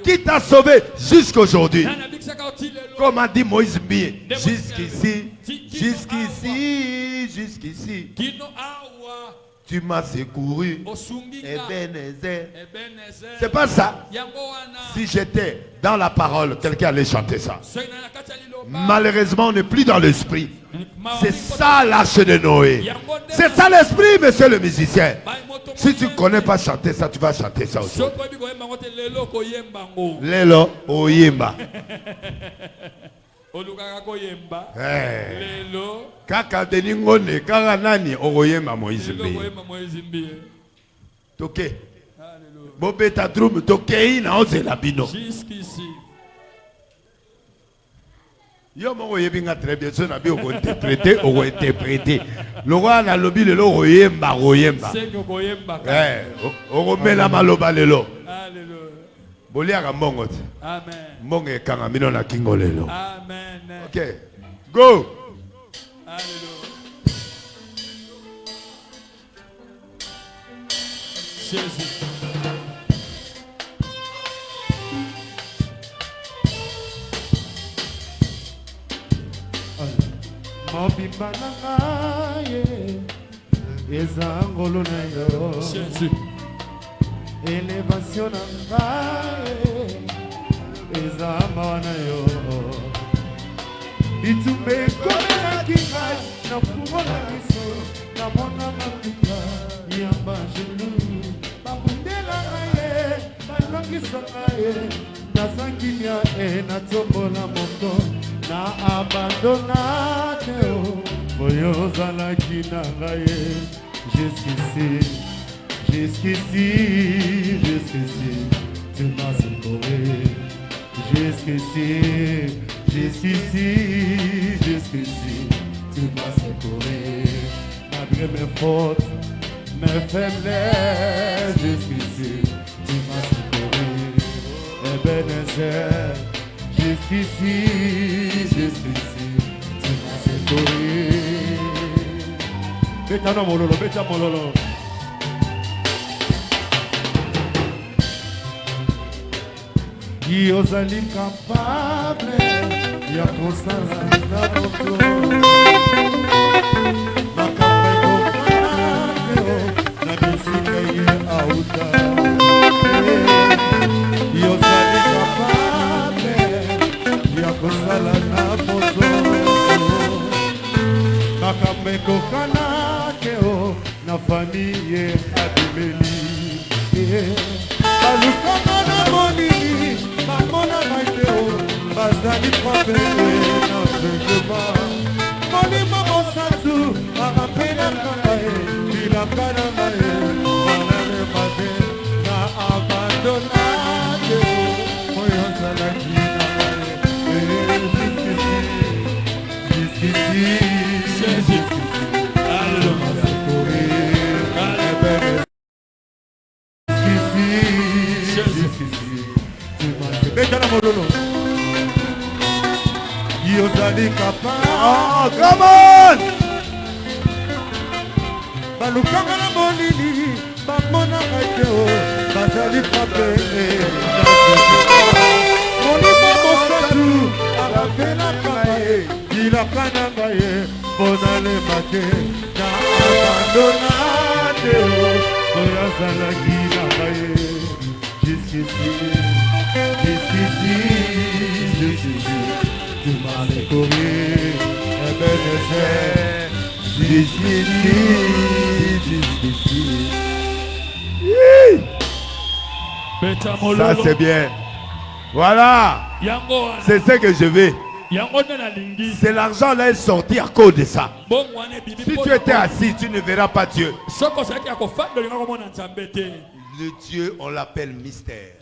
Qui t'a sauvé jusqu'aujourd'hui. Comme a dit Moïse Mbie, jusqu'ici, jusqu'ici, jusqu'ici. Tu m'as secouru. Ebenezer. C'est pas ça. Si j'étais dans la parole, quelqu'un allait chanter ça. Malheureusement, on n'est plus dans l'esprit. C'est ça l'arche de Noé. C'est ça l'esprit, monsieur le musicien. Si tu ne connais pas chanter ça, tu vas chanter ça aussi. Lelo oyemba. Kaka deningone kaka nani okoyemba Moïse Mbie. Toke. Bobeta drum tokei na ozela bino. Yo mo yebinga très bien so na bi oko interpréter. Le roi na lobi lelo oyemba. Okomela maloba lelo. Boliaka mbongo te. Amen. Mbongo ekanga mino na kingo lelo. Amen. OK. Go. Alléluia. Jésus. Mobimba na ye. Ezangolo na yo. Jésus. Élévation na ezama na yo itumbe kona kinga na kumona miso na mona mapika yamba julu babundela naye balongisa naye na sanginya na tombola moto na abandonate boyo zala kinanga ye jusqu'ici. Jusqu'ici, tu m'as secouru. Jusqu'ici, tu m'as secouru. Malgré mes fautes, mes faiblesses, jusqu'ici, tu m'as secouru. Ebenezer, jusqu'ici, tu m'as secouru. Beta no mololo, beta mololo. Io sali capable, ya consala na moto. Makapego na bisika ye auta. Io sali capable, ya consala na moto. Makapego na famille abimeli. Baluka na moni. Mona maiteo, bazali frappé notre chemin. Moni maman santu, arapena kanae, bila kanae, malade mate, na abandonade, moyo salaki nae, jusqu'ici, alléluia. Oh, come on! Balukanga na molili, bamona kaiteo, bazali frappé. Molimo mosatu, arapena kaye, ilakana kaye, bonale mate, na abandonate, oyazala gina kaye, jusqu'ici. Tu m'as secouru, Ebenezer, jusqu'ici. Ça c'est bien. Voilà. C'est ce que je veux. C'est l'argent là est sorti à cause de ça. Si tu étais assis, tu ne verras pas Dieu. Le Dieu, on l'appelle mystère.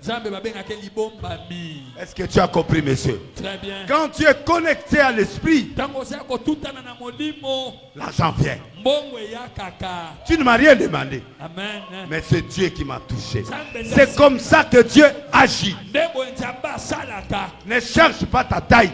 Est-ce que tu as compris, monsieur? Très bien. Quand tu es connecté à l'esprit, l'argent vient. Tu ne m'as rien demandé. Amen. Mais c'est Dieu qui m'a touché. C'est comme ça que Dieu agit. Ne cherche pas ta taille.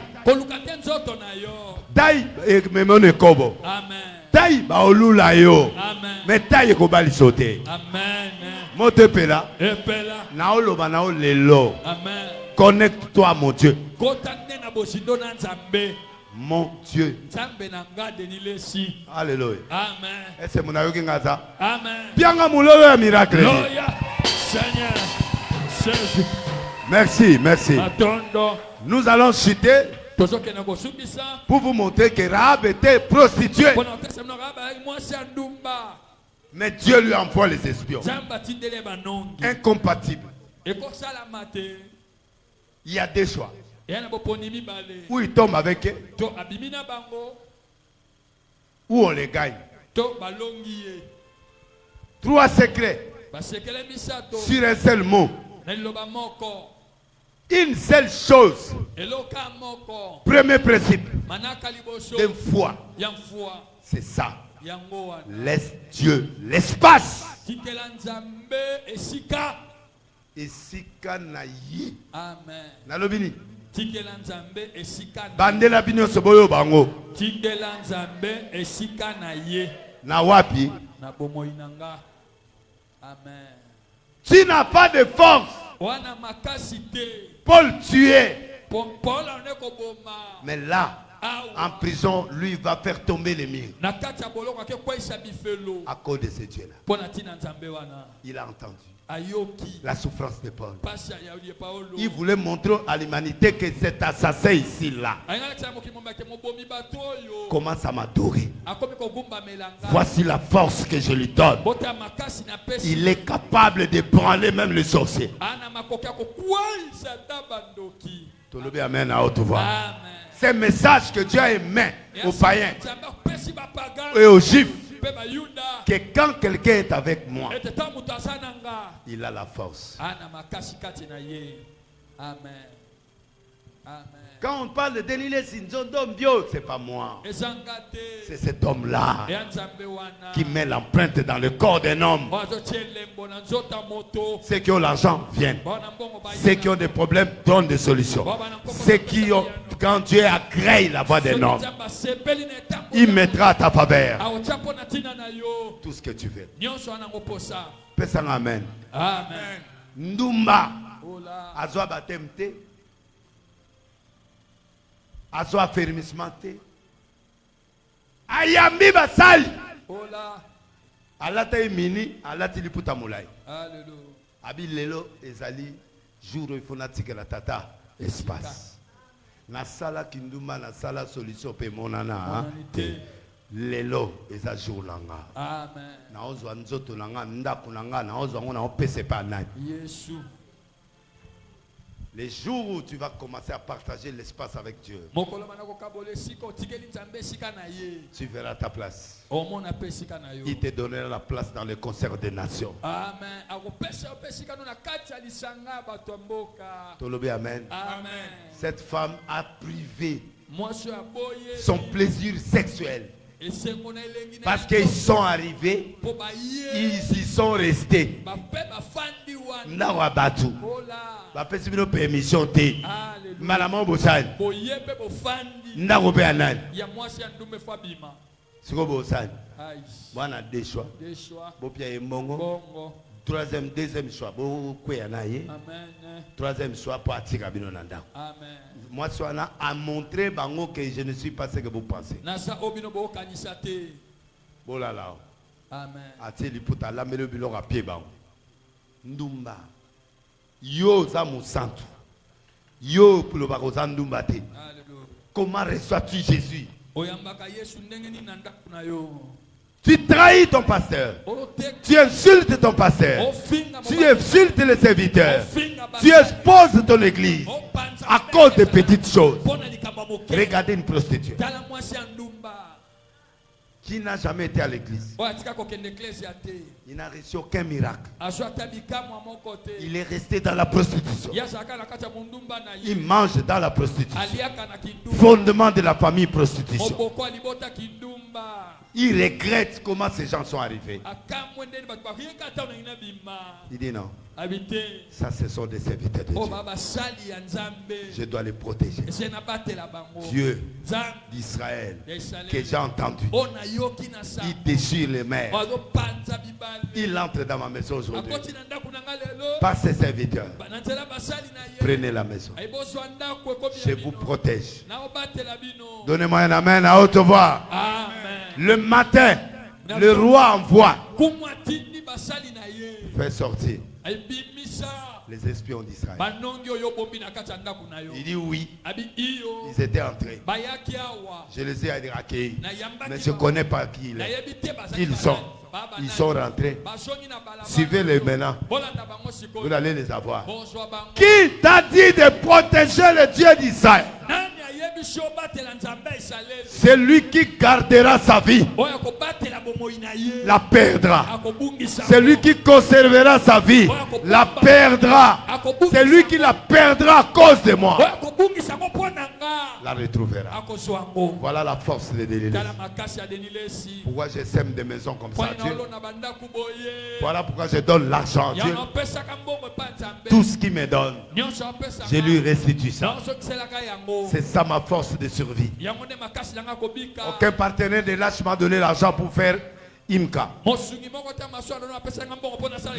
Taille et me kobo. Amen. taille baolula yo. Amen. Mais taille ko bali sauter. Amen. Mote pela. Epela. Naolo banao lelo. Amen. Connecte-toi mon Dieu. Kotande na bosindo na nzambe. Mon Dieu. Nzambe na ngade ni lesi. Alléluia. Amen. Est-ce que munayoki ngaza? Amen. Bianga mulolo ya miracle. Gloria. Seigneur. Jésus. Merci, merci. Atondo. Nous allons chuter Tozoke na kosubisa. pour vous montrer que Rahab était prostituée. Pona okesa mno raba mwasi andumba. Mais Dieu lui envoie les espions. Nzambe atindele banongi. Incompatibles. Ekosala mate. Il y a deux choix. Yana boponi mibale. Ou il tombe avec eux, To abimina bango. ou on les gagne. To balongi ye. Trois secrets Basekele misato. sur un seul mot. Na liloba moko. Une seule chose. Eloka moko. Premier principe Manaka liboso. d'une foi. Yamfua. C'est ça. Yango wana. Laisse Dieu l'espace. Tikela nzambe esika. Esika na yi. Amen. Nalobini. Tikela nzambe esika na. Bandela bino soboyo bango. Tikela nzambe esika na ye. Na wapi. Na bomoi nanga. Amen. Tu n'as pas de force. Wana makasi te. Paul tué. Paul oneko boma. Mais là, en prison, lui va faire tomber les murs. Na kati ya boloko ke kwaisa bifelo. À cause de ce Dieu-là. Pona tina nzambe wana. Il a entendu Ayoki. la souffrance de Paul. Pasha ya uli Paulo. Il voulait montrer à l'humanité que cet assassin ici-là commence à m'adorer. Voici la force que je lui donne. Il est capable de branler même les sorciers. Amen à haute voix. C'est un message que Dieu a aimé aux païens et aux juifs. Que quand quelqu'un est avec moi, il a la force. Amen. Amen. Quand on parle de Denilé Sinzondombio, c'est pas moi. C'est cet homme-là qui met l'empreinte dans le corps d'un homme. Ceux qui ont l'argent viennent. Ceux qui ont des problèmes donnent des solutions. Ceux qui ont, quand Dieu agrée la voix d'un homme, il mettra à ta faveur tout ce que tu veux. Pesa amen. Amen. Ndumba azwa batemte. Azwa fermissement te. Ayambi basali. Alata mini, alati liputa mulai. Alléluia. Abi lelo ezali jour il faut natika la tata espace. Na sala kinduma na sala solution pe monana. Lelo eza jour langa. Amen. Na ozwa nzoto nanga ndako nanga na ozwa ngona opese pa nani. Yesu. Les jours où tu vas commencer à partager l'espace avec Dieu, tu verras ta place. Il te donnera la place dans le concert des nations. Amen. Amen. Amen. Cette femme a privé son plaisir sexuel. Parce qu'ils sont arrivés, ils y sont restés. Nawabatu. Bapesi bino permission te. Malama bosani. Ndago pe anani. Siko bosani. Bwana deux choix. Bopia emongo. Deuxième choix. Bo kweya na ye. Troisième choix pour atika bino na ndako. Amen. Moi soana a montré bango que je ne suis pas ce que vous pensez. Nasa obino bo kanisa te. Bolala. Amen. Ati liputa la melo biloko a pied bango. Ndumba. Yo za musantu. Yo pulo bakoza ndumba te. Comment reçois-tu Jésus? Oyambaka Yesu ndenge ni na ndako na yo. Tu trahis ton pasteur. Tu insultes ton pasteur. Tu insultes les serviteurs. Tu exposes ton église à cause de petites choses. Regardez une prostituée qui n'a jamais été à l'église. Il n'a reçu aucun miracle. Il est resté dans la prostitution. Il mange dans la prostitution. Fondement de la famille prostitution. Il regrette comment ces gens sont arrivés. Il dit non. Ça, ce sont des serviteurs de Dieu. Je dois les protéger. Dieu d'Israël, que j'ai entendu, il déchire les mers. Il entre dans ma maison aujourd'hui. Par ses serviteurs, prenez la maison. Je vous protège. Donnez-moi un amen à haute voix. Le matin, le roi envoie. Fait sortir les espions d'Israël. Il dit oui. Ils étaient entrés. Je les ai accueillis. Mais je ne connais pas qui il est. Ils sont rentrés. Suivez-les maintenant. Vous allez les avoir. Qui t'a dit de protéger le Dieu d'Israël? C'est lui qui gardera sa vie, la perdra. C'est lui qui conservera sa vie, la perdra. C'est lui qui la perdra à cause de moi, la retrouvera. Voilà la force de Délilis. Pourquoi je sème des maisons comme ça, Dieu? Voilà pourquoi je donne l'argent à Dieu. Tout ce qu'il me donne, je lui restitue ça. C'est ça ma force de survie. Aucun partenaire de lâche m'a donné l'argent pour faire Imka.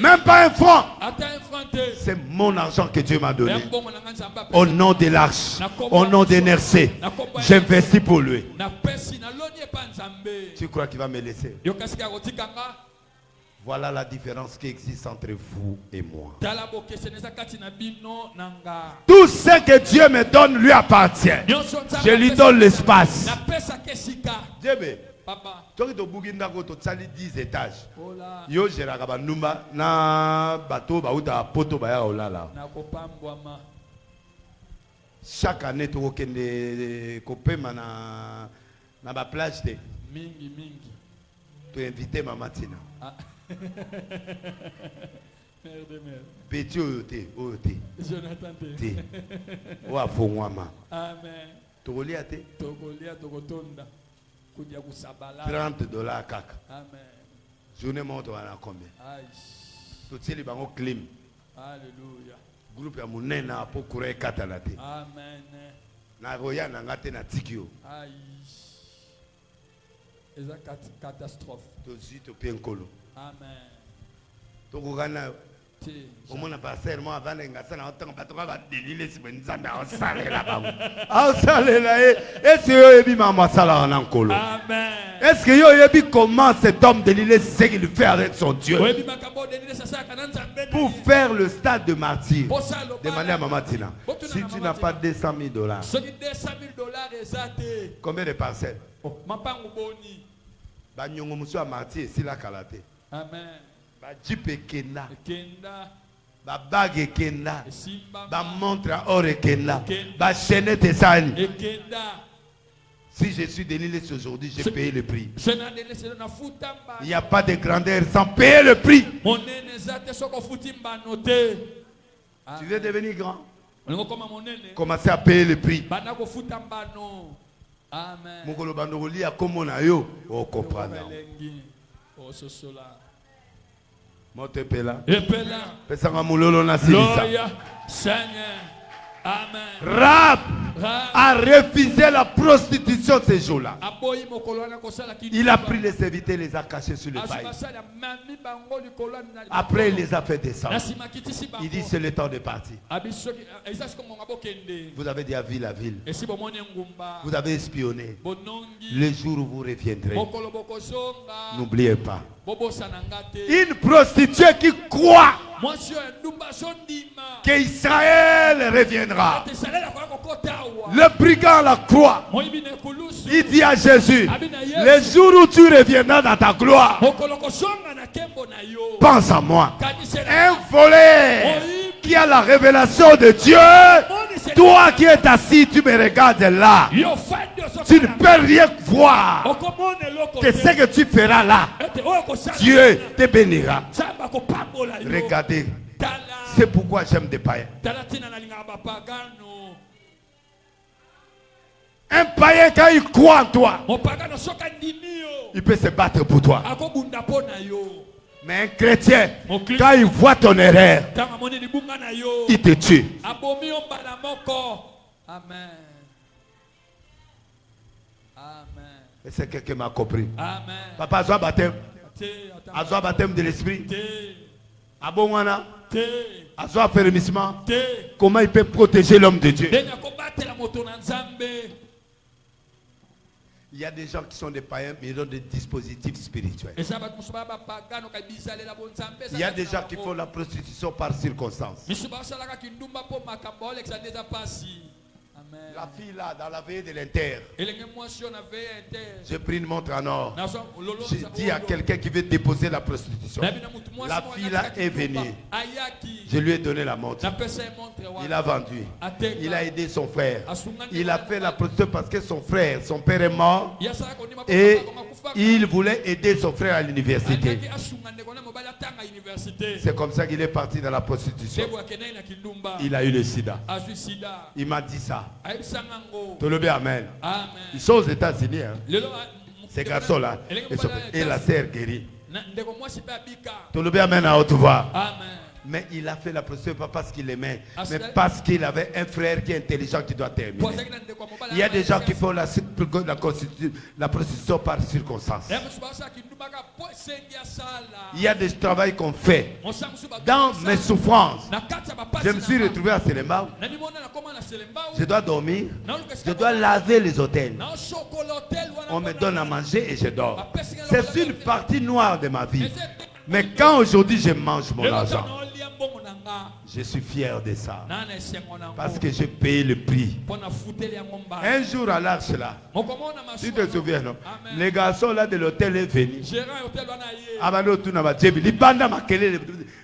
Même pas un franc. C'est mon argent que Dieu m'a donné. Au nom de l'arche, au nom de NRC, j'investis pour lui. Tu crois qu'il va me laisser? Voilà la différence qui existe entre vous et moi. Tout ce que Dieu me donne lui appartient. Je lui donne l'espace. Papa, tu as 10 étages. Yo géraka banumba na bateau bauta poto baya olala. Chaque année tu okende kopema na ba plage de mingi. Tu invité Maman Tina. Petit oyote. Jonathan te. Wa fongwama. Amen. Togolia te. Togolia togotonda. $30 kaka. Amen. Journée monte à combien? Tout ce qui bango clim. Alléluia. Groupe ya munena pour courir katalate. Amen. Na roya na ngate na tikio. Aïe. Eza catastrophe. Tozi to penkolo. Amen. Tokogana au moins passer moi avant ngasa na otanga batoka ba delile si benzambe asalela bango. Asalela est-ce que yo yebi mama sala na nkolo? Amen. Est-ce que yo yebi comment cet homme delile ce qu'il fait avec son Dieu? Pour faire le stade de martyr. Demandez à Maman Tina. Si tu n'as pas $200,000. Combien de parcelles? Ba nyongo muso a martyr si la kalate. Amen. Ba jipe kenda. Ba bague kenda. Ba montre à or kenda. Ba chaînette sani. Si je suis Délilis aujourd'hui, j'ai payé le prix. Il n'y a pas de grandeur sans payer le prix. Tu veux devenir grand? Commencez à payer le prix. Amen. Mokolo bandoli ya komona yo o comprendre. Mote pela. Epela. Pesanga mulolo na silisa. Seigneur. Amen. Rab a refusé la prostitution ces jours-là. Il a pris les serviteurs et les a cachés sur le paille. Après, il les a fait descendre. Il dit c'est le temps de partir. Vous avez dit à ville. Vous avez espionné. Le jour où vous reviendrez, n'oubliez pas. Une prostituée qui croit qu'Israël reviendra. Le brigand la croix. Il dit à Jésus, le jour où tu reviendras dans ta gloire, pense à moi. Un voleur qui a la révélation de Dieu, toi qui es assis, tu me regardes là. Tu ne peux rien voir. Que ce que tu feras là, Dieu te bénira. Regardez. C'est pourquoi j'aime des païens. Un païen, quand il croit en toi, il peut se battre pour toi. akobunda mpo na yo. Mais un chrétien, Mon Christ. quand il voit ton erreur, Ntango amoni libunga na yo, il te tue. abomi yo mbala moko. Amen. Amen. Et c'est quelqu'un qui m'a compris. Amen. Papa, azwa baptême. Te, Azwa baptême de l'esprit. te, Abongwana. te, Azwa affermissement. te. Comment il peut protéger l'homme de Dieu? Ndenge akobatela moto na Nzambe. Il y a des gens qui sont des païens, mais ils ont des dispositifs spirituels. Eza bato mosusu baya bapagano kabisalela bo Nzambe. Il y a des gens qui font la prostitution par circonstance. misusu basalaka kindumba mpo makambo olekisa nde eza pasi. Amen. La fille là, dans la veille de l'inter, Elenge mwasi oyo na veye inter. j'ai pris une montre en or. Nazwa lolo J'ai dit à quelqu'un qui veut déposer la prostitution. Nayebi na mutu mwasi La moko fille là akati est kindumba. venue. Ayaki. Je lui ai donné la montre. Napesa ye montre wana. Il a vendu. Ateka. Il a aidé son frère. Asungani Il a wana fait la mobali. prostitution parce que son frère, son père est mort. Yasalaka ondima mpo Et papa akufaka. il voulait aider son frère à l'université. Alingaki asunga ndeko na mobali atanga université. C'est comme ça qu'il est parti dans la prostitution. Ndeko akendaki na kindumba. Il a eu le sida. Azwi sida. Il m'a dit ça. Ayebisanga ngo. Tolobe Amen. Amen. Ils sont aux États-Unis. Hein. Lelo Ces garçons-là. Et la sœur guérie. ndeko mwasi pe abika. Tolobe Amen à haute voix. Amen. Mais il a fait la prostitution pas parce qu'il aimait, Ah, mais c'est- parce qu'il avait un frère qui est intelligent qui doit terminer. Pozaki na ndeko mobali. Il y a des gens qui font la prostitution par circonstance. Ya musu basala kindumba ka po esengi asala. Il y a des travaux qu'on fait. Mosa musu bato Dans basala. mes souffrances, Na kati ya bapasi je me suis na nga. retrouvé à Selembao. Namimona nakoma na Selembao. Je dois dormir. Naoluka Je esika dois moko. laver les hôtels. Naosokola hotel wana On me mpona- donne à manger et je dors. C'est une partie noire de ma vie. Mais quand aujourd'hui je mange mon Lelo argent, tano olia mbongo na nga. je suis fier de ça. Nana esengo na ngo. Parce que j'ai payé le prix. Mpona futeli yango mbala. Un jour à l'arche là, Mokomona tu masuwa. te souviens, non? Amen. Les garçons là de l'hôtel est venu. Gérant ya hotel wana ye. Abano tuna bajebi libanda makelele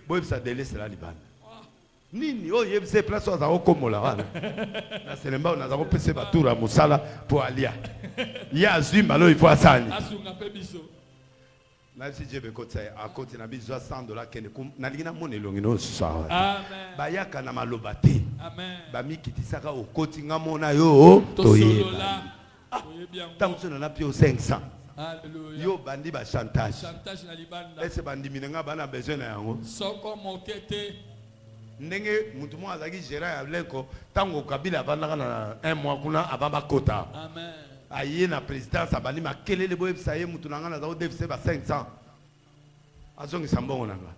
boye ça délaisse là libanda. Nini oh yebse place oza okomola wana. Na Selemba on a pese batura musala pour alia. Ya azimba lo il faut asani. Asunga pe biso. Na si jebe kotsa a koti na biso $100 kene na lingina mone longi no sawa. Amen. Bayaka na maloba te. Amen. Ba mikitisaka okoti ngamona yo toyeba. Tosolola. Toyebi yango. Tango na pio 500. Alléluia. Yo bandi ba chantage. Chantage na libanda. Ese bandi minanga bana besoin na yango. Soko mokete. Ndenge mutu mo azaki gérant ya lenko tango Kabila avandaka na un mois kuna avant bakota. Amen. Aye na présidence abandi makelele boyebisa ye mutu nanga naza kodefise ba 500. Azongisa mbongo nanga.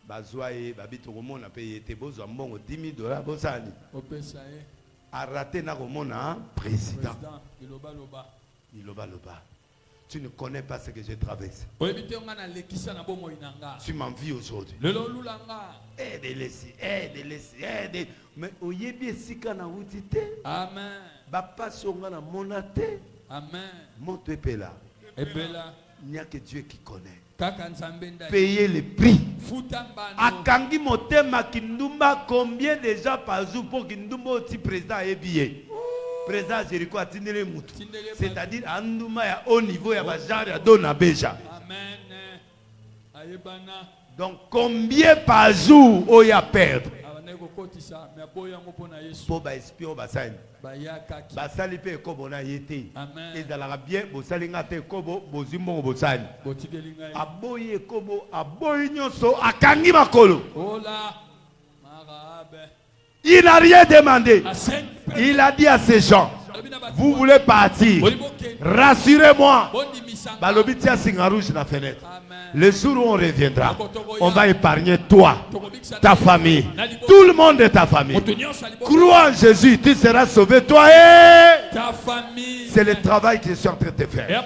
Bazwa ye babi tokomona pe ye te bozwa mbongo $10,000 bosani. Opesa ye. Arrêté na komona président. Président. Iloba loba. Iloba loba. Tu ne connais pas ce que j'ai traversé. Oyebi te nga na lekisa na bomoi na nga. Tu m'envies aujourd'hui. Lelo lula nga. Aide. Mais oyebi esika na wuti te. Amen. Bapasi onga na mona te. Amen. Monte epela. Ebela. Il n'y a que Dieu qui connaît. Kaka nzambe ndai. Payer le prix. Futa mbano. Akangi motema Kindumba, combien de gens par jour pour Kindumba aussi président ebiye. Président Jericho a tindele mutu. C'est-à-dire Anduma ya haut niveau ya bajar ya dona beja. Amen. Ayebana. Donc combien par jour oya perdre? Abane kokotisa me aboya ngo pona Yesu. Po ba espion basani. Bayakaki. Basali pe kobo na yete. Amen. Ezalaka bien bosali ngate kobo bozimbo bosali. Botikeli ngai. Aboye kobo aboyi nyonso akangi makolo. Ola. Marabe. Il n'a rien demandé. Asen. Il a dit à ces gens, vous voulez partir, rassurez-moi. Balobi tia singa rouge na fenêtre. Le jour où on reviendra, on va épargner toi, ta famille, tout le monde de ta famille. Crois en Jésus, tu seras sauvé, toi et ta famille. C'est le travail que je suis en train de faire.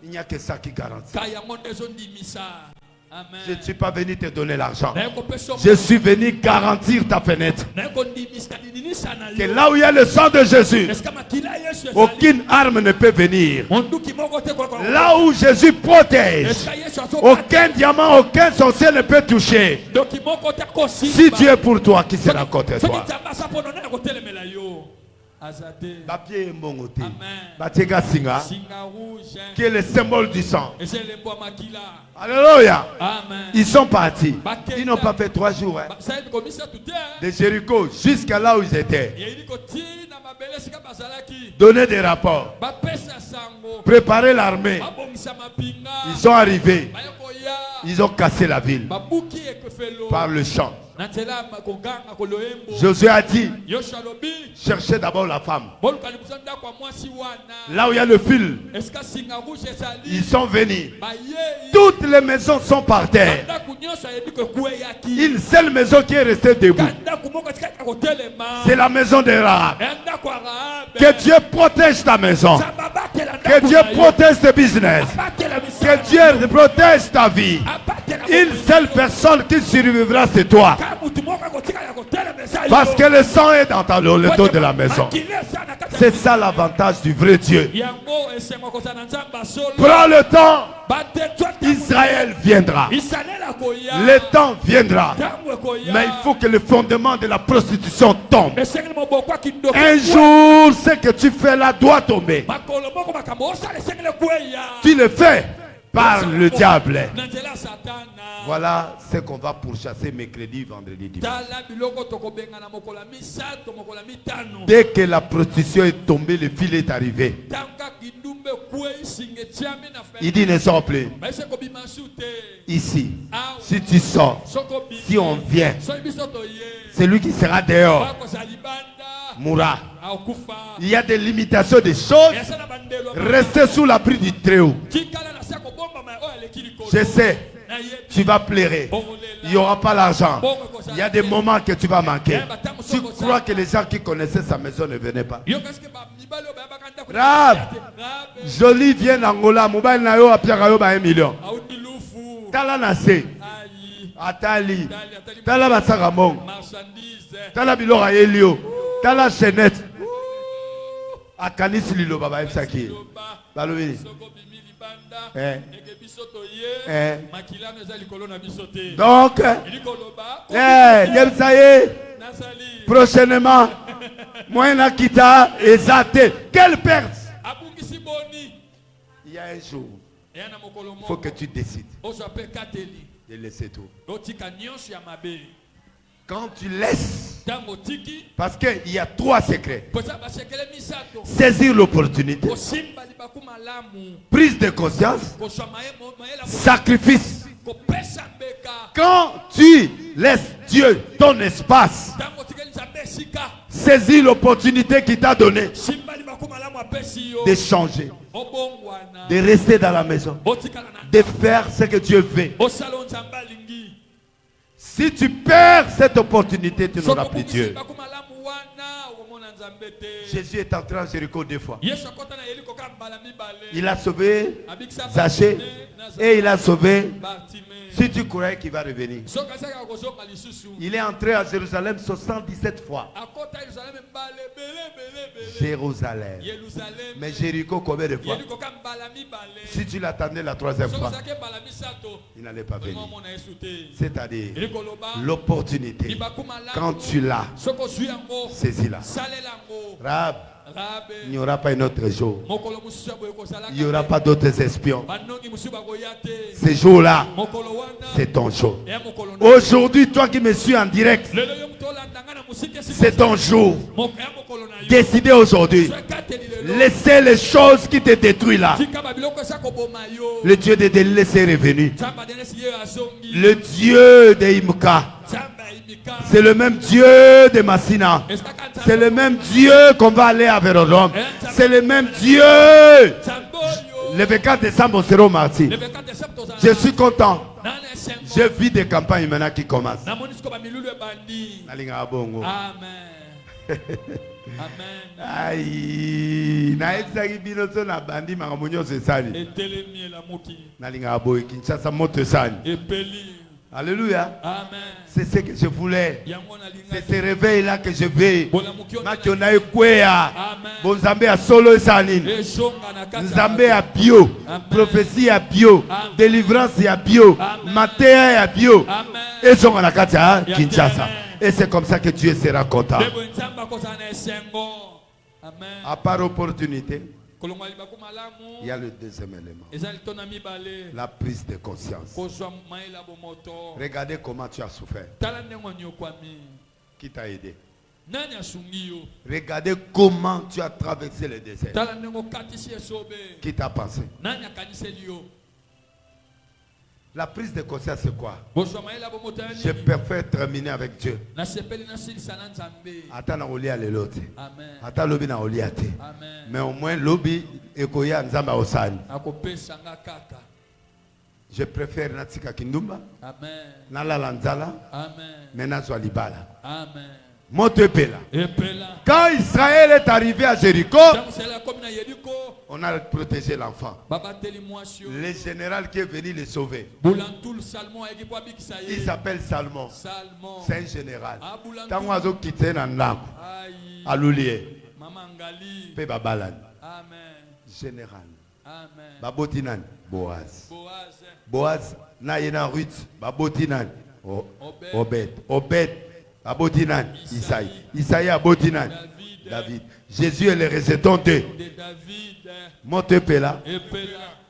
Il n'y a que ça qui garantit. Amen. Je ne suis pas venu te donner l'argent. Je Je suis venu garantir ta fenêtre. Que là où il y a le sang de Jésus, aucune arme ne peut venir. Là où Jésus protège, aucun diamant, aucun sorcier ne peut toucher. Si Dieu est pour toi, qui sera contre toi? Papier mbongote. Batieka singa. Qui est le symbole du sang. Alléluia. Ils sont partis. Ils n'ont pas fait 3 jours. De Jéricho jusqu'à là où ils étaient. donner des rapports, préparer l'armée. Ils sont arrivés, ils ont cassé la ville par le champ. Josué a dit, cherchez d'abord la femme. Là où il y a le fil, ils sont venus. Toutes les maisons sont par terre. Une seule maison qui est restée debout, c'est la maison de Rahab. Que Dieu protège ta maison. Que Dieu protège tes business. Que Dieu protège ta vie. Une seule personne qui survivra, c'est toi. Parce que le sang est dans le dos de la maison. C'est ça l'avantage du vrai Dieu. Prends le temps. Israël viendra. Le temps viendra. Mais il faut que le fondement de la prostitution tombe. Un jour, ce que tu fais là doit tomber. Tu le fais par le diable. Voilà ce qu'on va pourchasser mercredi, vendredi, dimanche. Dès que la prostitution est tombée, le fil est arrivé. Il dit ne sors plus. Ici, si tu sors, si on vient, celui qui sera dehors mourra. Il y a des limitations des choses. Restez sous l'abri du Très-Haut. Je sais, tu vas pleurer. Il n'y aura pas l'argent. Il y a des moments que tu vas manquer. Tu crois que les gens qui connaissaient sa maison ne venaient pas. Rab, Jolie vient d'Angola. Mobile na yo a Pierre Ayo 1 million. Tala Nassé. Atali. Tala Bassaramong. Tala Bilora Elio. Tala Chenette. Akanis Lilo Baba Efsaki. Balobi. Donc, prochainement, Moïna Kita et Zate. Quelle perte! Il y a un jour, il faut que tu décides de laisser tout. Quand tu laisses, parce qu'il y a 3 secrets. Saisir l'opportunité, prise de conscience, sacrifice. Quand tu laisses Dieu ton espace, saisis l'opportunité qu'il t'a donnée de changer, de rester dans la maison, de faire ce que Dieu veut. Si tu perds cette opportunité, tu n'auras plus Dieu. Jésus est entré en Jéricho 2 fois. Il a sauvé Zachée et il a sauvé. Si tu croyais qu'il va revenir, il est entré à Jérusalem 77 fois. Jérusalem. Mais Jéricho combien de fois? Si tu l'attendais la 3e fois, il n'allait pas venir. C'est-à-dire l'opportunité. Quand tu l'as, saisis-la. Rab, il n'y aura pas un autre jour. Il n'y aura pas d'autres espions. Ce jour-là, c'est ton jour. Aujourd'hui, toi qui me suis en direct, c'est ton jour. Décidez aujourd'hui. Laissez les choses qui te détruisent là. Le Dieu de délices est revenu. Le Dieu de Imka. C'est le même Dieu de Massina. C'est le même Dieu qu'on va aller à Vérodrome. C'est le même Dieu. Le 24 décembre, on sera au martyr. Je suis content. Je vis des campagnes maintenant qui commencent. Amen. Aïe, naïsaki binoso na bandi makamunyo se sali. Nalinga boy Kinshasa moto sali. Alléluia. Amen. C'est ce que je voulais. C'est ce réveil là que je veux. Makiona ekwea. Bonzambe a solo sanine. Nzambe a bio. Prophétie a bio. Délivrance a bio. Matéa a bio. Et sont en Akatia Kinshasa. Et c'est comme ça que Dieu sera content. À part opportunité, il y a le deuxième élément. La prise de conscience. Regardez comment tu as souffert. Qui t'a aidé? Regardez comment tu as traversé le désert. Qui t'a pensé? La prise de conscience, c'est quoi? Je préfère terminer avec Dieu. Attends, on lit à l'autre. Attends, lobby na oliate. Mais au moins, lobby ekoya nzamba osani. Je préfère Natsika Kindumba. Nala Lanzala. Mais Nazwa Libala. Motepela. Quand Israël est arrivé à Jéricho, on a protégé l'enfant. Le général qui est venu le sauver, il s'appelle Salmon. C'est un général. Tant oiseau qui tient un arbre, à l'oulier, Pe Babalan. Général. Babotinan, Boaz. Boaz, Nayena Ruth, Babotinan, Obed. Obed. Abotinan, Isaïe. Isaïe Abotinan, David. Jésus est le résident de Montepela.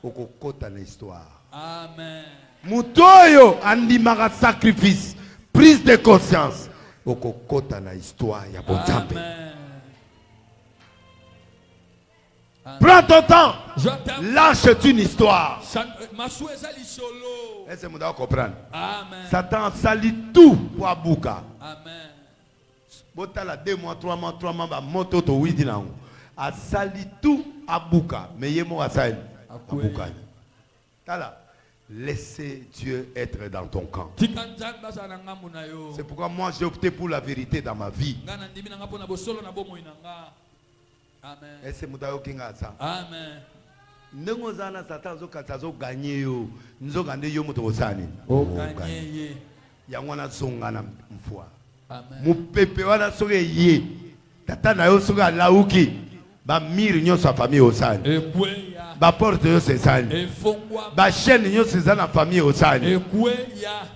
Okokota na histoire. Amen. Mutoyo andimara sacrifice, prise de conscience. Okokota na histoire ya Botambe. Prends ton temps. Lâche une histoire. Est-ce que vous devez comprendre? Satan salit tout pour Abouka. Amen. Botala 2 mois, 3 mois, 3 mois, moto to 8 ans. A sali tout Abouka. Mais yemo a sali Abouka. Tala, laissez Dieu être dans ton camp. C'est pourquoi moi j'ai opté pour la vérité dans ma vie. Amen. Est-ce que vous devez comprendre ça? Amen. Ndenge ozana Satan zo gagner yo nzokande yo moto osani Gagner yango na zonga na mfwa amen mupepe wana soke ye tata na yo soke lauki ba mire nyonso a famille osani ekweya ba porte yo sesani efongwa ba chaîne nyonso eza na famille osani ekweya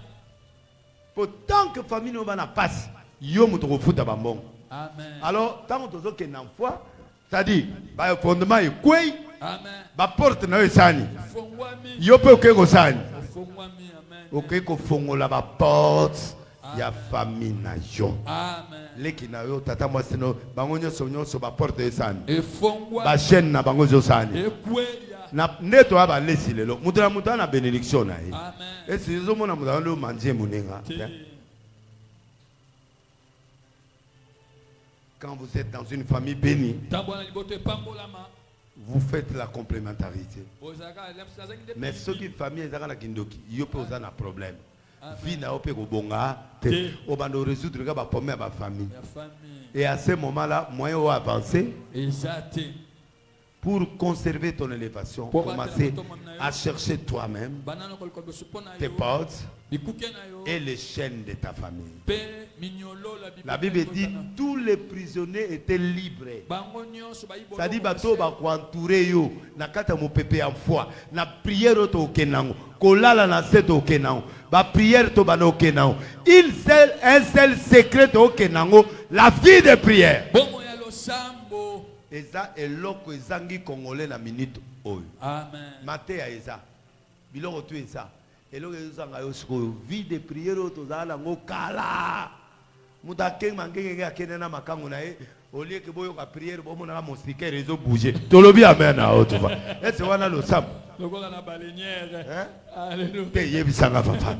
pourtant que famille no bana passe yo moto kofuta ba mbongo amen alors tant tozo ke na mfwa c'est-à-dire ba fondement ekweyi amen ba porte na yo esani efongwami yo pe okeko sani efongwami amen okeko fongola ba porte ya famille na yo amen leki na yo tata mwasi no bango nyonso ba porte esani efongwa ba chaîne na bango zo sani ekweya na neto aba lesi lelo mutu na mutu na bénédiction na ye amen esi zo mona mutu ndo manje munenga. Quand vous êtes dans une famille bénie, vous faites la complémentarité. Mais ceux qui famille ezaka na kindoki, yo pe oza na problème. Vie na ope ko bonga, te obando résoudre ka ba problème ba famille. Et à ce moment-là, moyen ou avancer pour conserver ton élévation, commencer à chercher toi-même tes portes et les chaînes de ta famille. La Bible dit tous les prisonniers étaient libres. Ça dit bato ba ko entourer yo na kata mo pepe en foi na prière to kenango kolala na seto kenango ba prière to bano kenango un seul secret to kenango la vie de prière. Eza eloko ezangi congolais na minute oyo. Amen. Matéa eza biloko tu eza eloko ezanga yo siko vie de prière to zala ngo kala mudake mangenge akene na makango na e olie ke boyo ka prière bo mona mo sticker ezo bouger tolobi amen na autre va est-ce wana lo sam lokola na balenière alléluia te yebisanga papa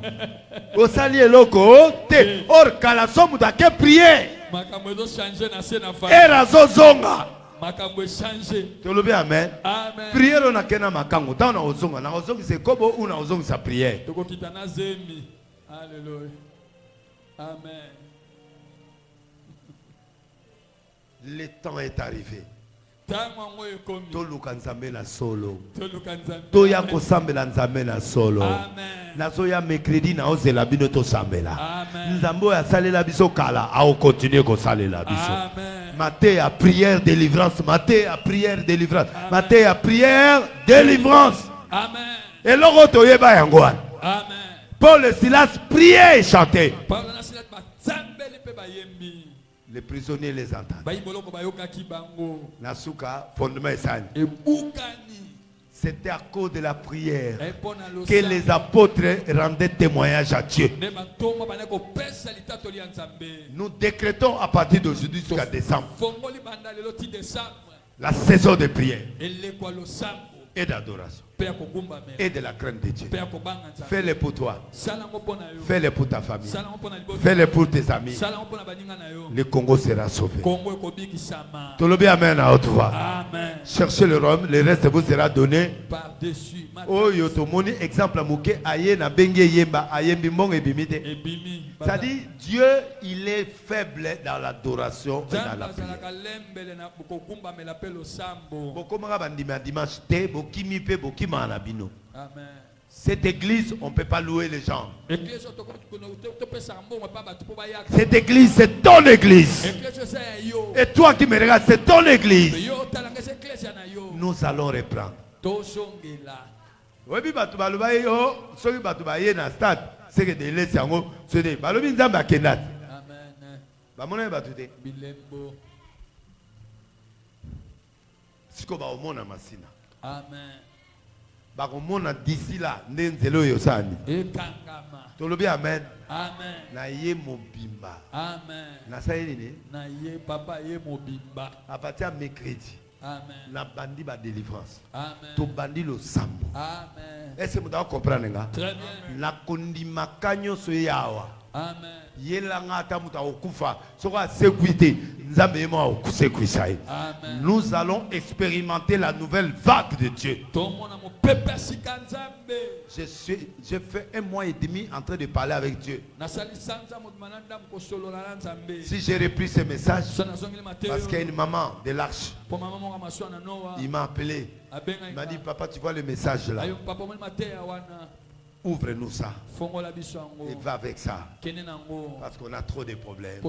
osali eloko te or kala so mudake prière makambo ezo changer na se na famille era zo zonga makambo changer tolobi amen amen prière na kena makango ta na ozonga na ozongi se kobo una ozongi sa prière tokokita na zemi alléluia amen. Le temps est arrivé. Toluka nzambe na solo. Toya ko sambela nzambe na solo. Nazoya mercredi na ozela bino to sambela. Nzambo ya salela biso kala a continuer ko salela biso. Maté à prière délivrance, maté à prière délivrance, maté à prière délivrance. Amen. Et l'autre toyeba yango. Amen. Paul et Silas priaient et chantaient. Les prisonniers les entendent. Nasuka, fondement et sani. C'était à cause de la prière que les apôtres rendaient témoignage à Dieu. Nous décrétons à partir d'aujourd'hui jusqu'à décembre la saison de prière et d'adoration et de la crainte de Dieu. Fais-le pour toi. Fais-le pour ta famille. Fais-le pour tes amis. Le Congo sera sauvé. Tout le bien, amen à haute voix. Cherchez le rhum, le reste vous sera donné. Oh, yotomoni, exemple, mouké, aye na bengue yemba, aye bimbong et bimite. C'est-à-dire, Dieu, il est faible dans l'adoration et dans la prière. Cette église, on ne peut pas louer les gens. Cette église, c'est ton église. Et toi qui me regardes, c'est ton église. Nous allons reprendre. Oui, c'est que des laisses en haut, c'est des balobi nzamba kenat. Amen. Bamona batute. Bilembo. Siko ba omona masina. Amen. Ba omona d'ici là ndenzelo yosani. Ekangama. Tolobi amen. Amen. Na ye mobimba. Amen. Na sayini. Na ye papa ye mobimba. À partir de mercredi. Amen. Na bandi ba délivrance. Amen. To bandi lo sambo. Amen. Est-ce que vous comprenez? Très bien. La kondima kanyo soyawa. Amen. Yelanga tamuta okufa. Sera sécurité. Nous allons expérimenter la nouvelle vague de Dieu. J'ai fait 1 mois et demi en train de parler avec Dieu. Si j'ai repris ce message, parce qu'il y a une maman de l'Arche, il m'a appelé. Il m'a dit, papa, tu vois le message là. Ouvre-nous ça. Et va avec ça. Parce qu'on a trop de problèmes.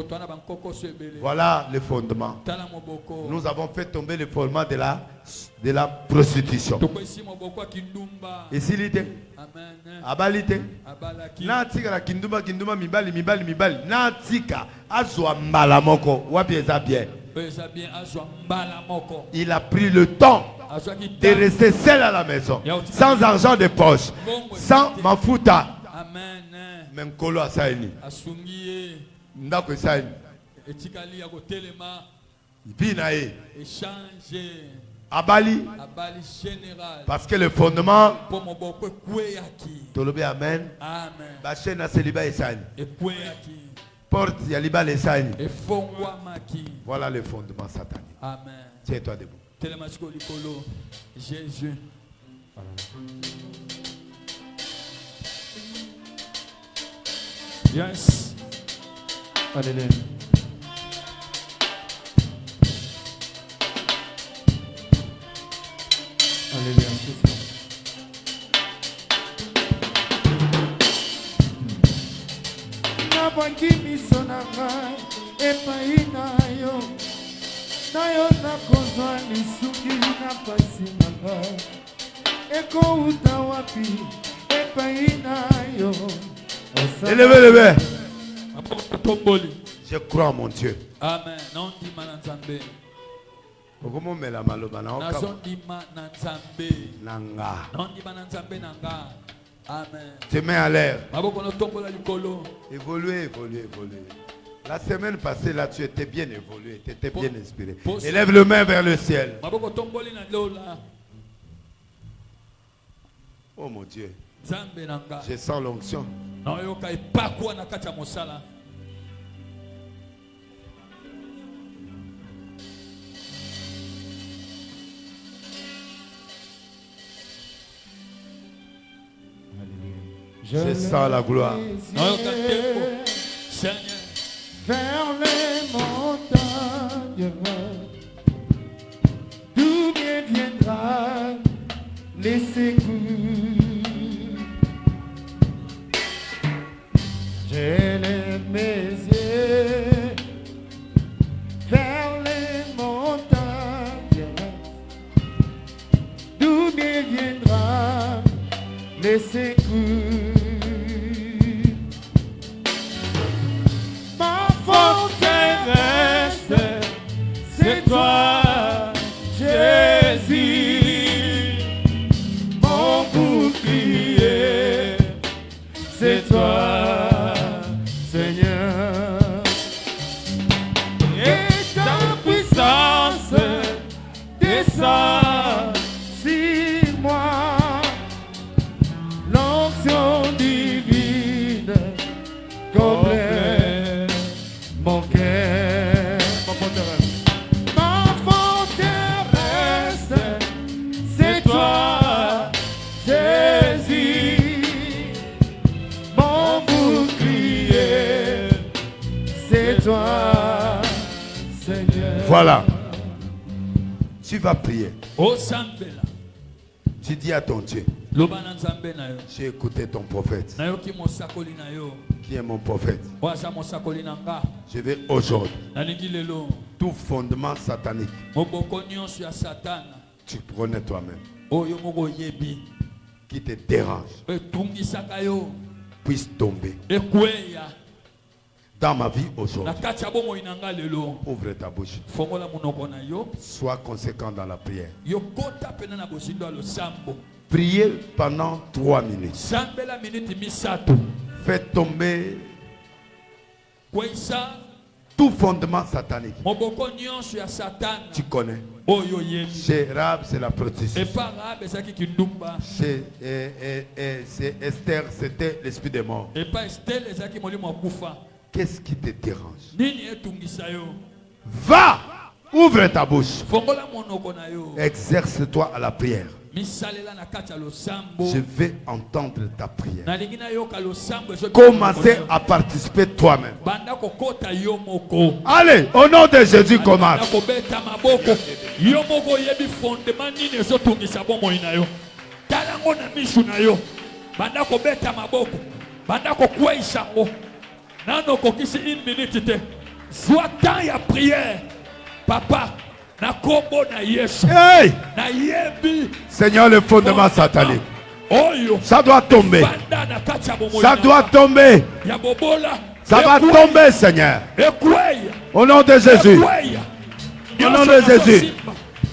Voilà le fondement. Nous avons fait tomber le fondement de la prostitution. Ici, l'idée. Abalite. Natika la kinduma mibali. Natika azwa mbalamoko. Wabieza bien. Il a pris le temps de rester seul à la maison, sans argent de poche, sans mafuta. Même kolo asaini. Ndako asaini. Binae. Abali. Parce que le fondement. Tolobe amen. Bachena seliba asaini. Porte yaliba asaini. Voilà le fondement satanique. Amen. Tiens-toi debout. Jésus. Yes. Alléluia. Alléluia. Nabandi miso na ngai epai na yo. Nayo nakozwa lisuki na pasi na ngai. Eko uta wapi epai na yo. Élevez. Je crois en mon Dieu. Amen. Non di mananzambe. Okomo mela maloba na oka. Non di mananzambe. Nanga. Non di mananzambe nanga. Amen. Tes mains à l'air. Évoluer. La semaine passée, là, tu étais bien évolué, tu étais bien inspiré. Élève le main vers le ciel. Oh mon Dieu. Je sens l'onction. Je sens la gloire. Vers les montagnes, d'où bien viendra les secours. J'ai mes yeux vers les montagnes, d'où bien viendra les secours. C'est toi, Jésus. mon cœur, ma forteresse, c'est toi, Jésus, mon bouclier, c'est toi, Seigneur. Voilà. Tu vas prier. Oh Sambela. Tu dis à ton Dieu, Lobana Nzambe na yo. j'ai écouté ton prophète. Na yo ki mosakoli na yo. Qui est mon prophète? Waza mosakoli na nga. Je vais aujourd'hui, Nalingi lelo. tout fondement satanique, Moboko nyonso ya Satana. tu prenais toi-même, Oyo moko yebi. qui te dérange, Etungisaka yo. puisse tomber. Ekweya. Dans ma vie aujourd'hui, Na kati ya bomoi na nga lelo. ouvre ta bouche. Fongola monoko na yo. Sois conséquent dans la prière. Yo kota pena na bosindo ya losambo. Priez pendant 3 minutes. Sambela minute misato. Faites tomber Kweisa. tout fondement satanique. Moboko nyonso ya Satana. Tu connais. Oyo yebi. Chez Rab, c'est la prostitution. Epara bezaki kindumba. Chez Esther, c'était l'esprit des morts. Epa Estelle ezaki molimo akufa. Qu'est-ce qui te dérange? Nini etungisa yo. Va! Ouvre ta bouche. Fongola monoko na yo. Exerce-toi à la prière. Misalela na kati ya losambo. Je vais entendre ta prière. Nalingi na yoka losambo ezo. Commencez à participer toi-même. Banda kokota yo moko. Allez, au nom de Jésus, commence. Banda kobeta maboko. Yo moko yebi fondement nini ezo tungisa bomoi na yo. Tala ngo na misu na yo. Banda kobeta maboko. Banda kokweisa ngo. Nano kokisi une minute te. Soit temps ya prière. Papa, na kombo na Yesu. Hey! Na yebi. Seigneur, le fondement satanique. Oyo. Ça doit tomber. Banda na kati ya bomoi. Ça doit tomber. Ya bobola. Ça va tomber, Seigneur. Ekweya. Au nom de Jésus. Ekweya. Au nom de Jésus.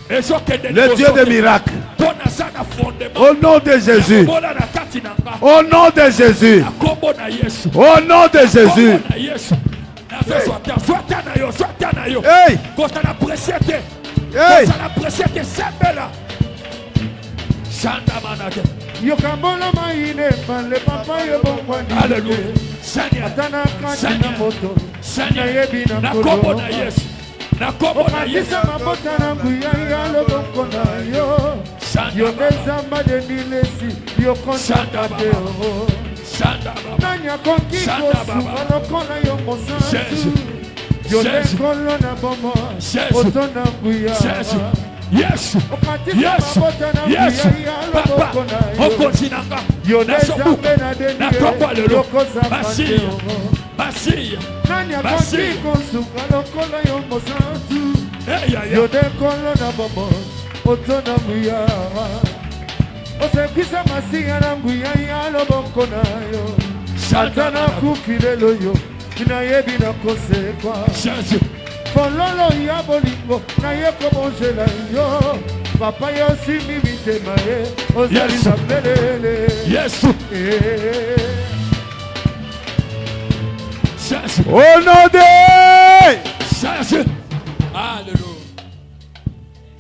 Le Dieu des miracles. Au nom de Jésus. Au nom de Jésus. Au nom de Jésus. Hey! Hey! Yokambola maine male papa yo bongwani. Alléluia. Atana kati na moto. Na yebi na Nakombo kodo. na Yesu. Nakombo na Yesu. Okatisa mabota na nguya ya loboko na yo. Yo nezamba de nilesi. Yo konta de o. Nanya konki kosu. Alokola yo mosantu. Yo nekolo na bomo. Oto na nguya. Yesu. Yesu. Yesu. Papa. Okozinanga. Nasobuka. Nakombo lelo. Basiya. Basiya. Nanya konki kosu. Alokola yo mosantu. Yo nekolo na bomo. Oto na nguya. Osekisa masiya na nguya ya loboko na yo. Satana kukilelo yo. Na yebi na kosekwa. Jésus. Fololo ya bolingo na ye komongela yo. Papa yo simi mitema ye. Ozali na pelele. Yesu. Jésus. Au nom de Jésus. Alléluia.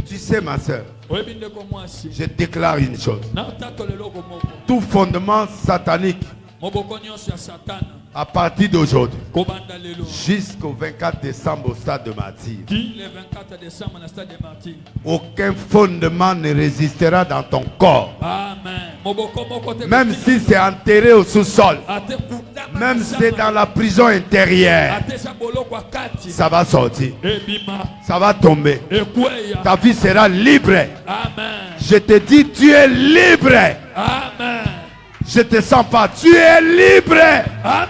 Tu sais, ma soeur, Oyebinde ko mwasi. je déclare une chose. Na tato lelo ko moko. Tout fondement satanique, Moboko nyonso ya Satana. à partir d'aujourd'hui, Kobanda lelo. jusqu'au 24 décembre au stade de martyr, Qui le 24 décembre na stade de Martyrs. aucun fondement ne résistera dans ton corps. Amen. Moboko moko te. Même si c'est enterré au sous-sol, Ate kutama. même si c'est dans la prison intérieure, Ate sa boloko akati. ça va sortir, Ebima. ça va tomber. Ekweya. Ta vie sera libre. Amen. Je te dis, tu es libre. Amen. Je te sens pas, tu es libre. Amen.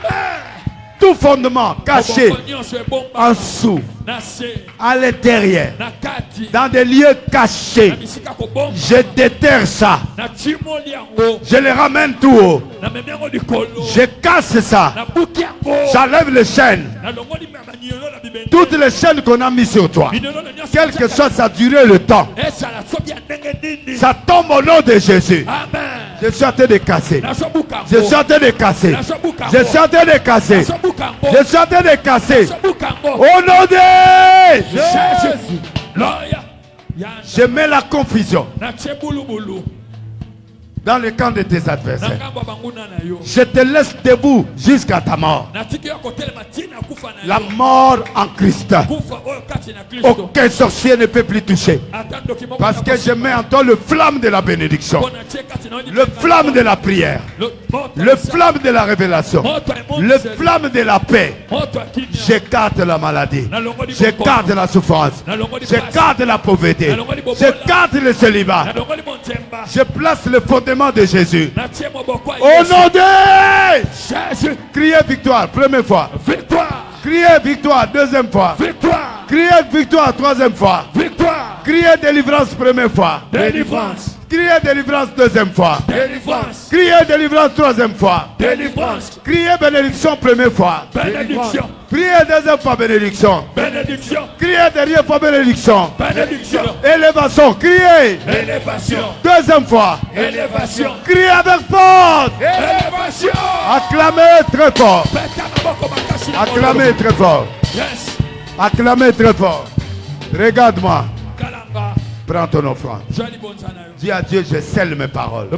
Tout fondement caché Moboko nyonso ebomba. en dessous, Na se. à l'intérieur, Na kati. dans des lieux cachés, Na bisika kobomba. je déterre ça. Na chimoli yango. Je le ramène tout haut. Na memengo likolo. Je casse ça. Na buki yango. J'enlève les chaînes. Na longoli manyolo na bibende. Toutes les chaînes qu'on a mis sur toi. Binelo na nyonso. Quelque chose, ça a duré le temps. Esala soki ya ndenge nini. Ça tombe au nom de Jésus. Amen. Je suis en train de casser. Na sobuka Je suis en train de casser. Je suis en train de casser. Je suis en train de casser. Au nom de Jésus. Loya. Je mets la confusion. Na chebulubulu. dans le camp de tes adversaires. Je te laisse debout jusqu'à ta mort. La mort en Christ. Aucun sorcier ne peut plus toucher. Parce que je mets en toi le flamme de la bénédiction, le flamme de la prière, le flamme de la révélation, le flamme de la paix. J'écarte la maladie, j'écarte la souffrance, j'écarte la pauvreté, j'écarte le célibat. Je place le fondement de Jésus. Au nom de Jésus. Criez victoire, première fois. Victoire. Criez victoire, deuxième fois. Victoire. Criez victoire, troisième fois. Victoire. Criez délivrance, première fois. Délivrance. Criez délivrance, deuxième fois. Délivrance. Criez délivrance, troisième fois. Délivrance. Criez bénédiction, première fois. Bénédiction. Criez deuxième fois, bénédiction. Bénédiction. Criez dernière fois, bénédiction. Bénédiction. Élévation, criez. Élévation. Deuxième fois. Élévation. Criez avec force. Élévation. Acclamez très fort. Acclamez très fort. Yes. Acclamez très fort. Regarde-moi. Kalanga. Prends ton offrande. Dis à Dieu, je scelle mes paroles.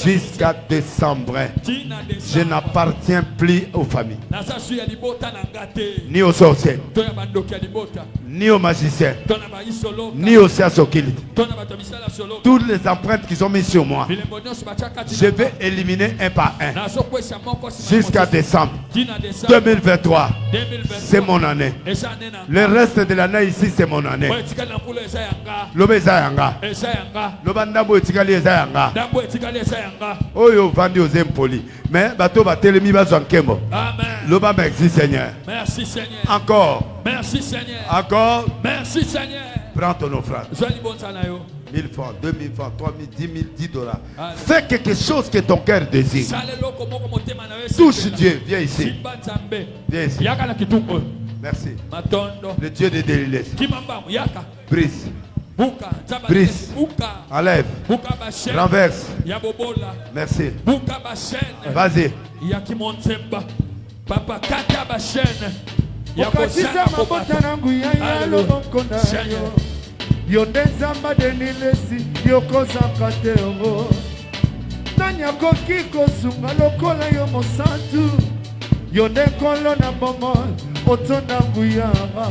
Jusqu'à décembre, je n'appartiens plus aux familles, ni aux sorciers, ni aux magiciens, ni aux sciences occultes. Toutes les empreintes qu'ils ont mises sur moi, je vais éliminer un par un. Jusqu'à décembre 2023, c'est mon année. Le reste de l'année ici, c'est mon année. Loba eza yanga. Loba ndambo etikali eza yanga. Oyo vandi ozempoli. Mais bato batelemi bazwa nkembo. Amen. Loba merci Seigneur. Merci Seigneur. Encore. Merci Seigneur. Encore. Merci Seigneur. Prends ton offrande. 1000 francs, 2000 francs, 3000, 10 000, 10 dollars. Fais quelque chose que ton cœur désire. Touche Dieu. Viens ici. Viens ici. Merci. Le Dieu de Galilée. Brise. Brise. Enlève. Renverse. Merci. Vas-y. Papa kata ba chaîne. Okatisa mabota nangu ya loboko na yo. Yo nzamba denilesi yokozaka te ongo. Nani akoki kosunga lokola yo mosantu. Yo ndekolo na bomo otonda nguyama.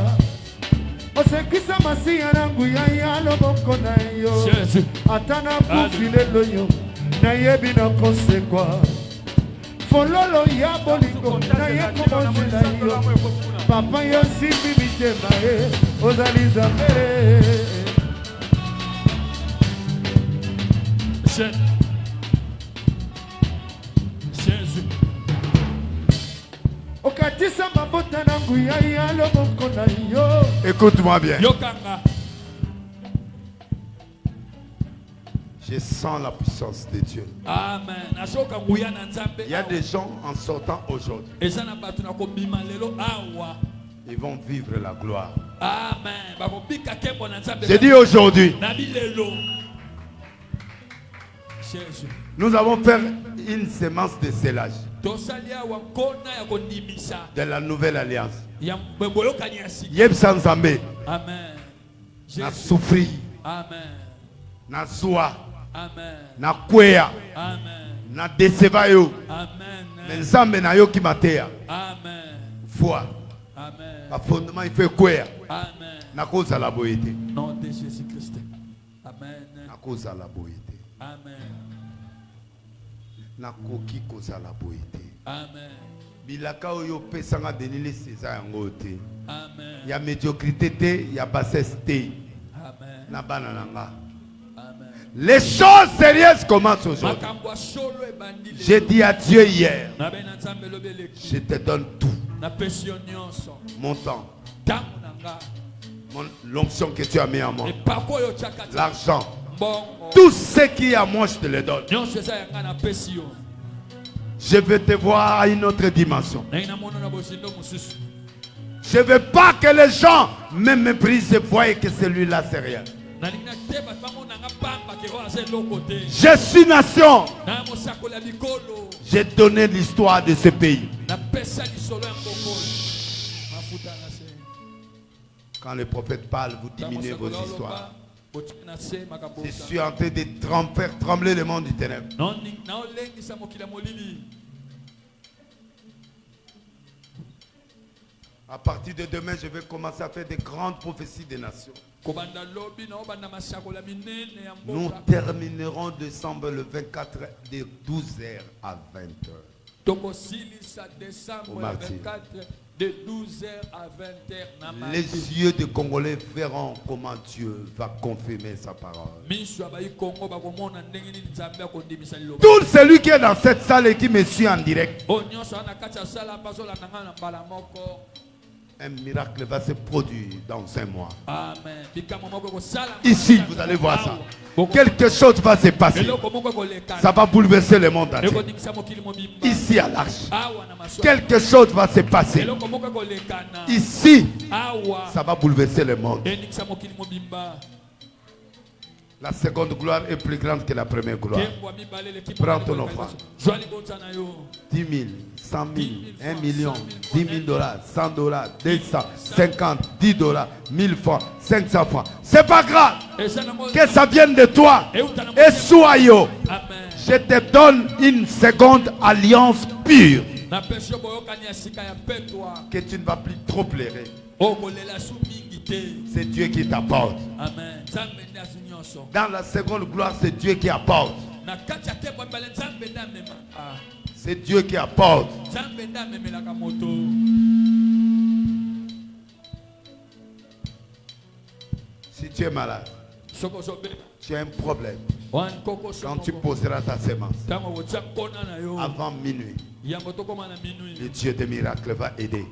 Osekisa masiya nangu ya loboko na yo. Atana kufile loyo na yebi na konsekwa. Fololo ya bolingo na ye komojela yo. Papa yo simbi mitema ozaliza me. Jésus. Okatisa mabota nangu ya loboko na yo. Écoute-moi bien. Yokanga. Je sens la puissance de Dieu. Amen. Il y a des gens en sortant aujourd'hui. Ils vont vivre la gloire. Amen. J'ai dit aujourd'hui. Nous avons fait une sémence de scellage de la nouvelle alliance. Yeb Sanzambe. Amen. Na souffri. Amen. Na soa. Amen. Na kwea. Amen. Na desevayo. Amen. Nzambe na yo kimatea. Amen. Foi. Amen. A fondement il fait kwea. Amen. Na cause à la boété. Nom de Jésus-Christ. Amen. Na cause à la boété. Amen. Na koki cause à la boété. Amen. Bilaka oyo pesanga denile seza yango te. Amen. Ya médiocrité te, ya bassesse te. Amen. Na bana nanga. Amen. Les choses sérieuses commencent aujourd'hui. J'ai dit à Dieu hier, je te donne tout. Mon temps, l'onction que tu as mis en moi, l'argent, tout ce qui est à moi, je te le donne. Je veux te voir à une autre dimension. Je ne veux pas que les gens me méprisent et voient que celui-là c'est rien. Je suis nation. J'ai donné l'histoire de ce pays. Quand le prophète parle, vous diminuez vos histoires. Je suis en train de faire trembler le monde du ténèbre. À partir de demain, je vais commencer à faire des grandes prophéties des nations. Nous terminerons décembre le 24 de 12h à 20h. Au martyr. De 12h à 20h. Les yeux des Congolais verront comment Dieu va confirmer sa parole. Tout celui qui est dans cette salle et qui me suit en direct, un miracle va se produire dans un mois. Amen. Ici, vous allez voir ça. Quelque chose va se passer. Ça va bouleverser le monde entier. Ici à l'Arche, quelque chose va se passer. Ici, ça va bouleverser le monde. La seconde gloire est plus grande que la première gloire. Prends ton offrande. 10 000, 100 000, 1 million, 10 000 dollars, 100 dollars, 200, 50, 10 dollars, 1000 francs, 500 francs. C'est pas grave. Que ça vienne de toi. Et soyez. Je te donne une seconde alliance pure. Que tu ne vas plus trop pleurer. C'est Dieu qui t'apporte. Dans la seconde gloire, c'est Dieu qui apporte. C'est Dieu qui apporte. Si tu es malade, tu as un problème. Quand tu poseras ta sémence avant minuit, le Dieu des miracles va aider.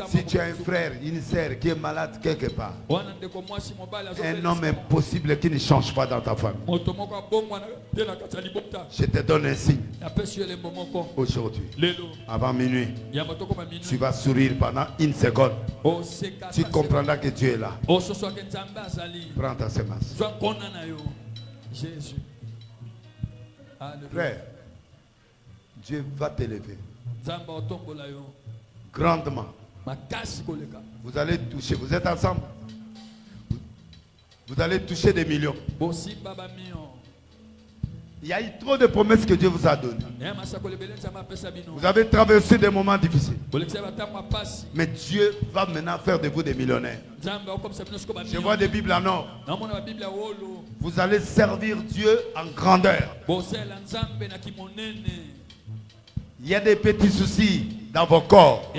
Si tu as un frère, une sœur qui est malade quelque part, un homme impossible qui ne change pas dans ta famille, je te donne un signe. Aujourd'hui, avant minuit, tu vas sourire pendant une seconde. Tu comprendras que Dieu est là. Prends ta sémence. Jésus. Frère, Dieu va t'élever grandement. Vous allez toucher, vous êtes ensemble. Vous allez toucher des millions. Il y a eu trop de promesses que Dieu vous a données. Vous avez traversé des moments difficiles. Mais Dieu va maintenant faire de vous des millionnaires. Je vois des Bibles en or. Vous allez servir Dieu en grandeur. Il y a des petits soucis dans vos corps.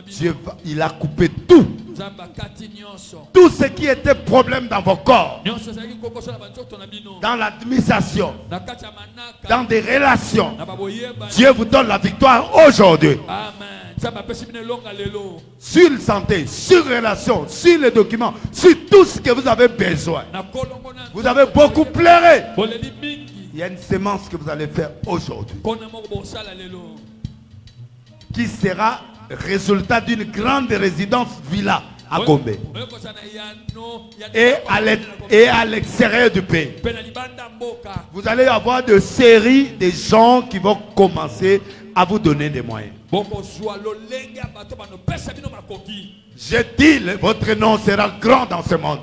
Dieu il a coupé tout. Tout ce qui était problème dans vos corps, dans l'administration, dans des relations, Dieu vous donne la victoire aujourd'hui. Sur la santé, sur les relations, sur les documents, sur tout ce que vous avez besoin. Vous avez beaucoup pleuré. Il y a une sémence que vous allez faire aujourd'hui qui sera résultat d'une grande résidence villa à Gombe et à l'extérieur du pays. Vous allez avoir de séries de gens qui vont commencer à vous donner des moyens. Je dis, votre nom sera grand dans ce monde.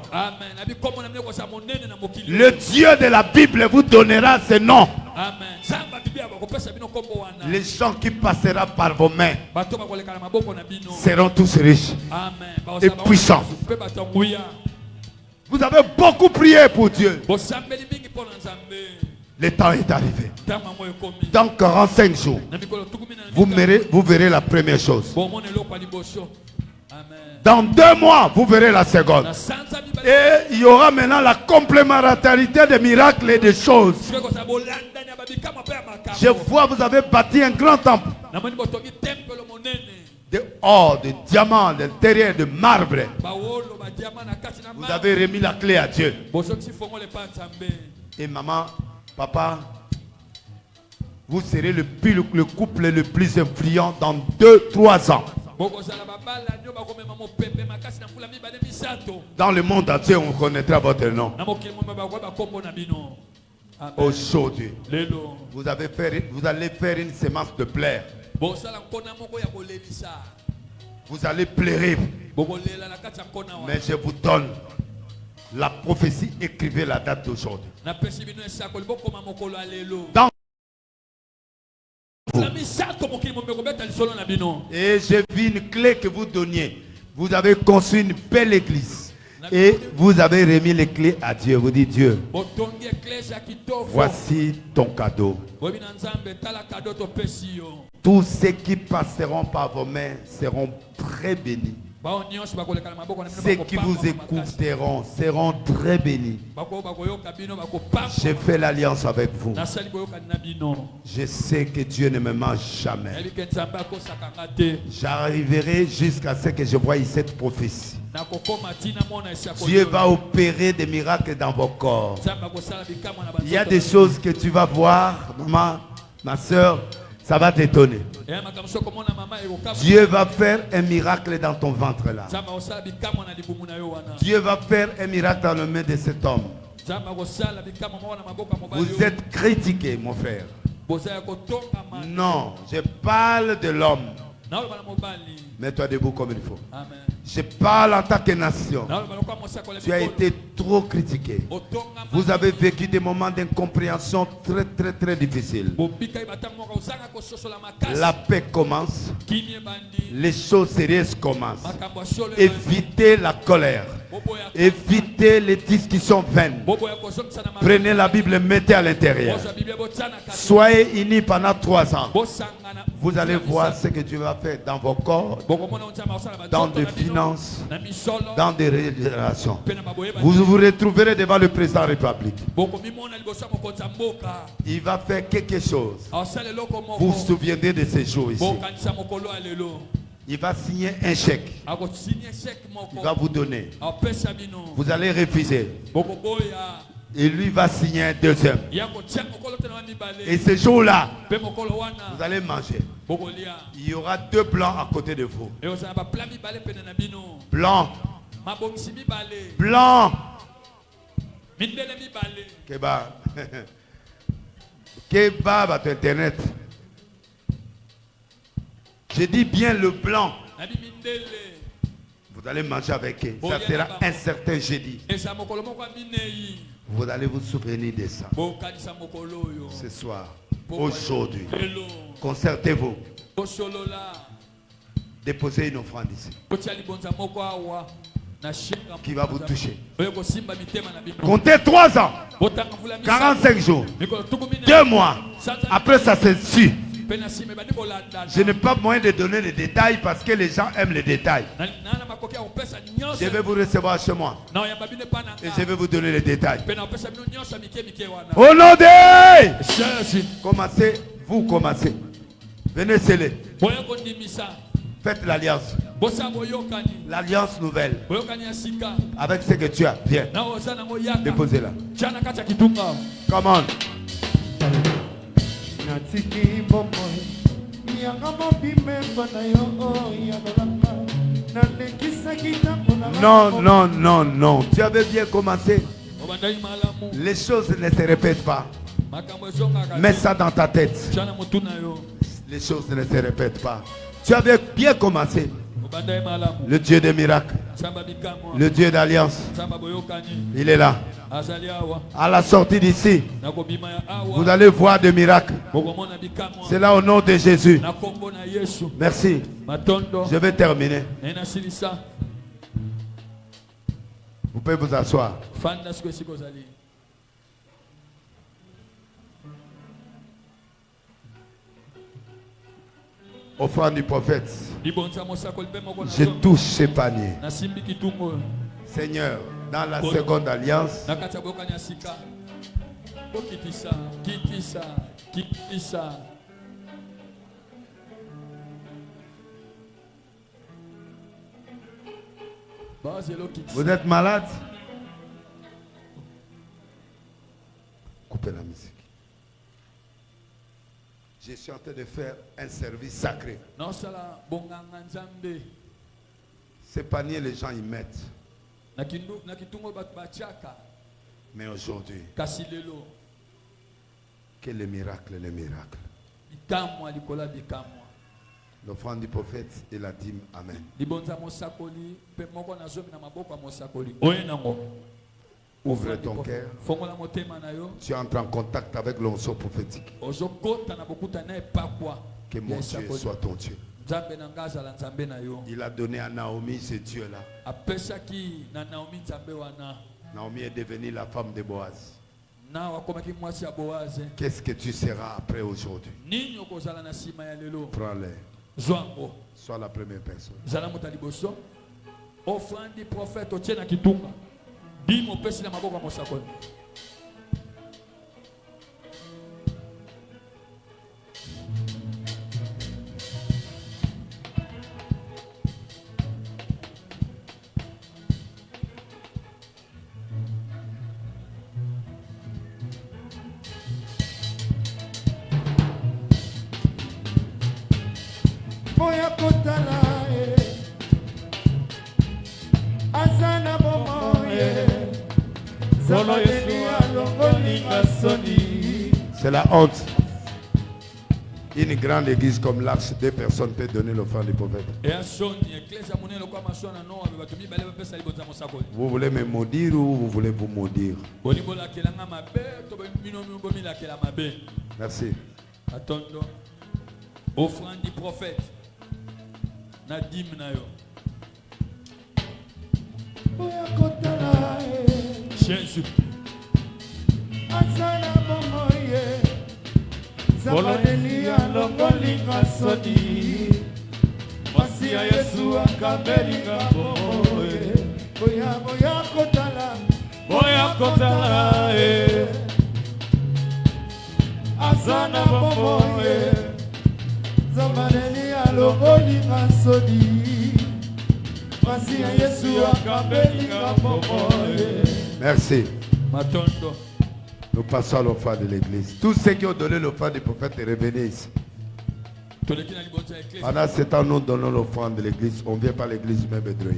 Le Dieu de la Bible vous donnera ce nom. Les gens qui passeront par vos mains seront tous riches et puissants. Vous avez beaucoup prié pour Dieu. Le temps est arrivé. Dans 45 jours, vous verrez la première chose. Dans 2 mois, vous verrez la seconde. Et il y aura maintenant la complémentarité des miracles et des choses. Je vois, vous avez bâti un grand temple. De or, de diamants, d'intérieur, de marbre. Vous avez remis la clé à Dieu. Et maman, papa, vous serez le couple le plus influent dans 2-3 ans. Dans le monde entier, on connaîtra votre nom. Aujourd'hui, vous allez faire une sémence de plaire. Vous allez pleurer. Mais je vous donne la prophétie, écrivez la date d'aujourd'hui. Dans Et j'ai vu une clé que vous donniez. Vous avez construit une belle église. Et vous avez remis les clés à Dieu. Vous dites, Dieu, voici ton cadeau. Tous ceux qui passeront par vos mains seront très bénis. Ceux qui vous écouteront seront très bénis. J'ai fait l'alliance avec vous. Je sais que Dieu ne me mange jamais. J'arriverai jusqu'à ce que je voie cette prophétie. Dieu va opérer des miracles dans vos corps. Il y a des choses que tu vas voir, maman, ma soeur, ça va t'étonner. Dieu va faire un miracle dans ton ventre là. Dieu va faire un miracle dans le main de cet homme. Vous êtes critiqué, mon frère. Non, je parle de l'homme. Mets-toi debout comme il faut. Amen. Je parle en tant que nation. Tu as été trop critiqué. Vous avez vécu des moments d'incompréhension très très très difficiles. La paix commence. Les choses sérieuses commencent. Évitez la colère. Évitez les discussions vaines. Prenez la Bible et mettez à l'intérieur. Soyez unis pendant 3 ans. Vous allez voir ce que Dieu va faire dans vos corps, dans des finances, dans des relations. Vous vous retrouverez devant le président de la République. Il va faire quelque chose. Vous vous souviendrez de ces jours ici. Il va signer un chèque. Il va vous donner. Vous allez refuser. Et lui va signer un deuxième. Et ce jour-là, vous allez manger. Il y aura 2 blancs à côté de vous. Blanc. Blanc. Kebab. Kebab à internet. Je dis bien le blanc. Vous allez manger avec eux. Ça sera un certain jeudi. Vous allez vous souvenir de ça. Ce soir, aujourd'hui, concertez-vous. Déposez une offrande ici qui va vous toucher. Comptez 3 ans, 45 jours, 2 mois. Après ça, c'est sûr. Je n'ai pas moyen de donner les détails parce que les gens aiment les détails. Je vais vous recevoir chez moi et je vais vous donner les détails. Au nom de... Commencez, vous commencez. Venez sceller. Faites l'alliance. L'alliance nouvelle. Avec ce que tu as. Viens. Déposez-la. Come on. Non, non, non, non. Tu avais bien commencé. Les choses ne se répètent pas. Mets ça dans ta tête. Les choses ne se répètent pas. Tu avais bien commencé. Le Dieu des miracles, le Dieu d'alliance, il est là. À la sortie d'ici, vous allez voir des miracles. C'est là au nom de Jésus. Merci. Je vais terminer. Vous pouvez vous asseoir. Offrande du prophète. Je touche ces paniers. Seigneur, dans la seconde alliance, vous êtes malade? Coupez la musique. Je suis en train de faire un service sacré. Ces paniers, les gens y mettent. Mais aujourd'hui, que les miracles, les miracles. L'offrande du prophète et la dîme. Amen. Ouvre ton cœur. Tu entres en contact avec l'onction prophétique. Que mon Dieu soit ton Dieu. Il a donné à Naomi ce Dieu-là. Naomi est devenue la femme de Boaz. Qu'est-ce que tu seras après aujourd'hui? Prends-les. Sois la première personne. Boya kotala azana bomo zolo yesu alongolinga soni. C'est la honte. Une grande église comme l'Arche, 2 personnes peuvent donner l'offrande du prophète. Vous voulez me maudire ou vous voulez vous maudire? Merci. Offrande du prophète. Nadim nayo. Jésus. Azana bomoye zamaneni alongolinga sodi masi ya Yesu akabelinga bomoye. Merci. Matondo. Nous passons à l'offrande de l'église. Tous ceux qui ont donné l'offrande du prophète revenez ici. Pendant ce temps, nous donnons l'offrande de l'église. On ne vient pas à l'église même Bédouin.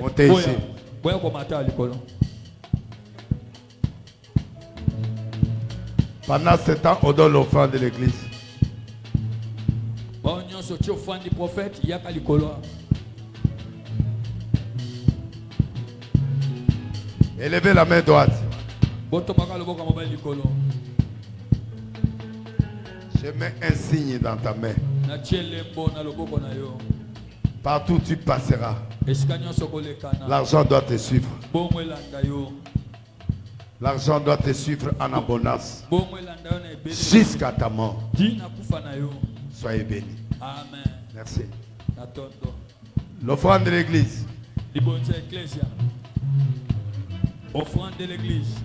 Montez ici. Pendant ce temps, on donne l'offrande de l'église. Élevez la main droite. Je mets un signe dans ta main. Partout où tu passeras, l'argent doit te suivre. L'argent doit te suivre en abondance jusqu'à ta mort. Soyez bénis. Amen. Merci. L'offrande de l'église. Offrande de l'église.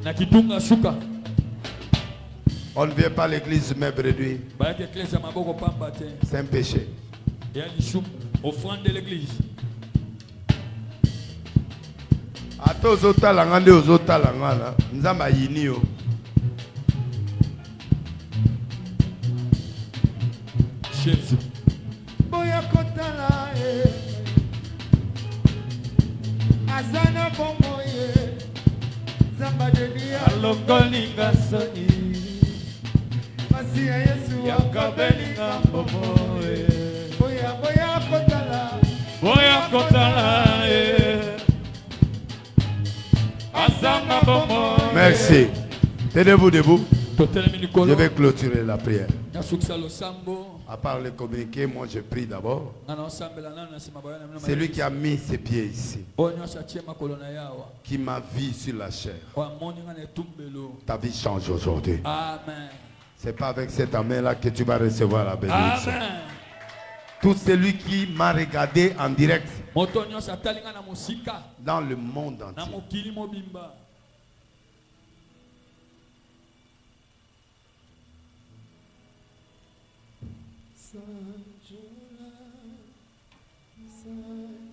Nakitunga shuka. On ne vient pas à l'église même réduit. C'est un péché. Offrande de l'église. Jésus. Boya kotala azana bomoye zambadeni alongolinga soni masi ya Yesu akabelinga bomoye. Boya kotala azana bomoye. Merci. Tenez-vous debout. Je vais clôturer la prière. À part le communiqué, moi je prie d'abord. C'est lui qui a mis ses pieds ici, qui m'a vu sur la chair. Ta vie change aujourd'hui. C'est pas avec cette amen-là que tu vas recevoir la bénédiction. Tout celui qui m'a regardé en direct dans le monde entier.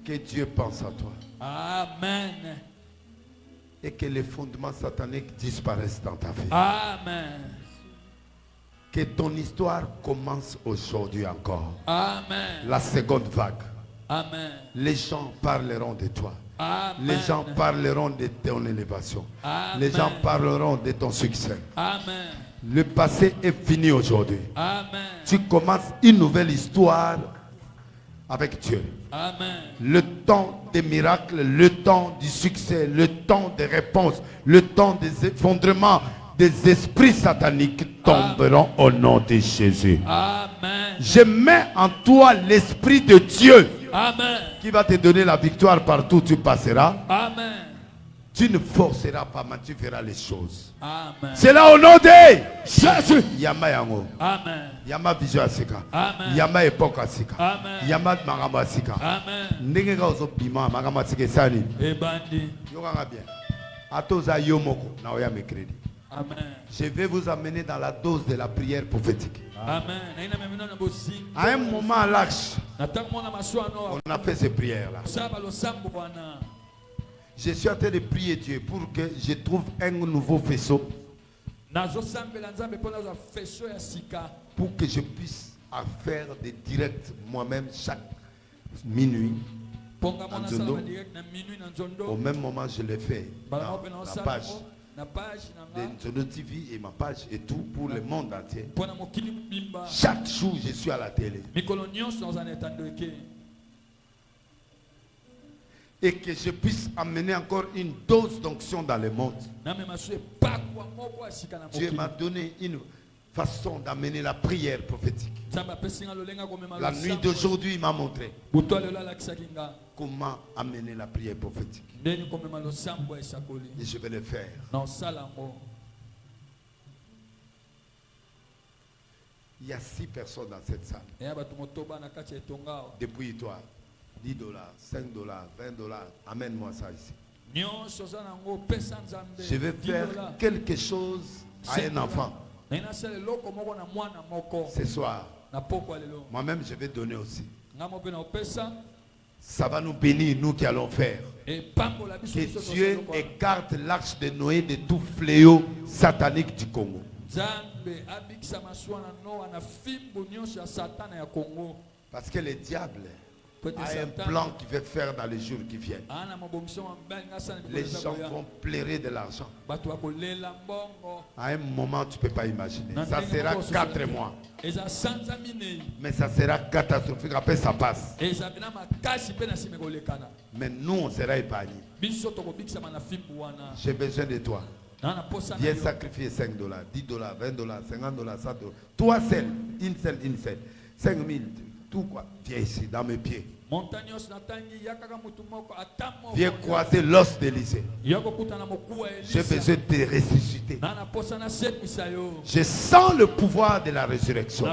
Que Dieu pense à toi. Amen. Et que les fondements sataniques disparaissent dans ta vie. Amen. Que ton histoire commence aujourd'hui encore. Amen. La seconde vague. Amen. Les gens parleront de toi. Amen. Les gens parleront de ton élévation. Amen. Les gens parleront de ton succès. Amen. Le passé est fini aujourd'hui. Amen. Tu commences une nouvelle histoire avec Dieu. Amen. Le temps des miracles, le temps du succès, le temps des réponses, le temps des effondrements des esprits sataniques tomberont au nom de Jésus. Amen. Je mets en toi l'Esprit de Dieu. Amen. Qui va te donner la victoire partout où tu passeras. Amen. Tu ne forceras pas, mais tu feras les choses. Amen. C'est là au nom de Jésus. Yama Yango. Amen. Yama Vision Asika. Amen. Yama Époque Asika. Amen. Yama Magamba Asika. Amen. Ndenge ka ozo bima Magamba Asika sani. Ebandi. Yokanga bien. Atoza yomoko na oya mercredi. Amen. Je vais vous amener dans la dose de la prière prophétique. Amen. À un moment lâche, On on a fait ces prières-là. Je suis en train de prier Dieu pour que je trouve un nouveau faisceau. Pour que je puisse faire des directs moi-même chaque minuit. Au même moment, je l'ai fait dans la page de Nzondo TV et ma page et tout pour le monde entier. Chaque jour, je suis à la télé. Et que je puisse amener encore une dose d'onction dans le monde. Dieu m'a donné une façon d'amener la prière prophétique. La nuit d'aujourd'hui, il m'a montré comment amener la prière prophétique. Et je vais le faire. Il y a 6 personnes dans cette salle. Depuis toi, $10, $5, $20. Amène-moi ça ici. Je vais faire quelque chose à un enfant. Ce soir, moi-même je vais donner aussi. Ça va nous bénir, nous qui allons faire. Que Dieu écarte l'arche de Noé de tout fléau satanique du Congo. Parce que le diable a un plan qu'il veut faire dans les jours qui viennent. Les gens vont pleurer de l'argent. À un moment, tu ne peux pas imaginer. Ça sera 4 mois. Mais ça sera catastrophique. Après, ça passe. Mais nous, on sera épargnés. J'ai besoin de toi. Viens sacrifier $5, $10, $20, $50, $100. Toi seul, une seule. 5 000. Tout quoi. Viens ici, dans mes pieds. Viens croiser l'os de l'Élysée. J'ai besoin de te ressusciter. Je sens le pouvoir de la résurrection.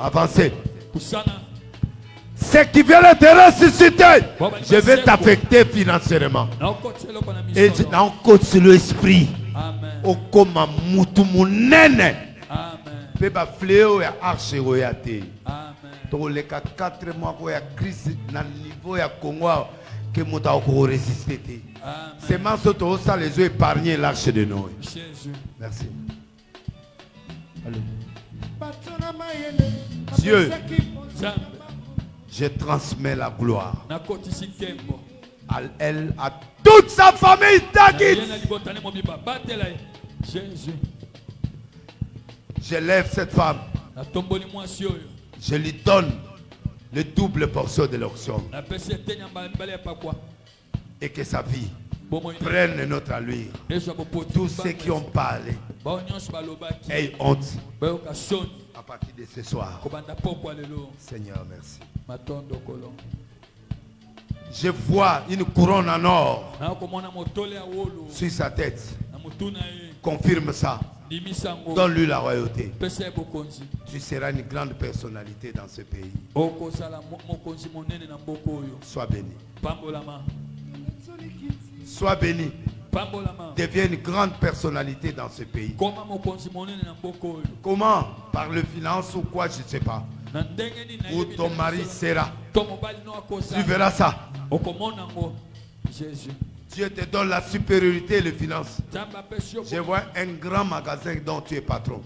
Avancez. Ce qui vient de te ressusciter, je vais t'affecter financièrement. Et dans l'esprit. Au comme Moutumunene. Peba fléau ya arche royauté. Amen. Les 4 mois où il y a crise dans le niveau ya Congo que muta ko résister. C'est mansoto ça les yeux épargnés l'arche de Noé. Merci. Allez. Dieu, je transmets la gloire à elle, à toute sa famille Takit. Je lève cette femme. Je lui donne le double portion de l'onction. Et que sa vie prenne notre allure. Tous ceux qui ont parlé aient honte à partir de ce soir. Seigneur, merci. Je vois une couronne en or sur sa tête. Confirme ça. Donne-lui la royauté. Tu seras une grande personnalité dans ce pays. Sois béni. Sois béni. Deviens une grande personnalité dans ce pays. Comment? Par le finance ou quoi, je ne sais pas. Où ton mari sera. Tu verras ça. Dieu te donne la supériorité et les finances. Je vois un grand magasin dont tu es patron.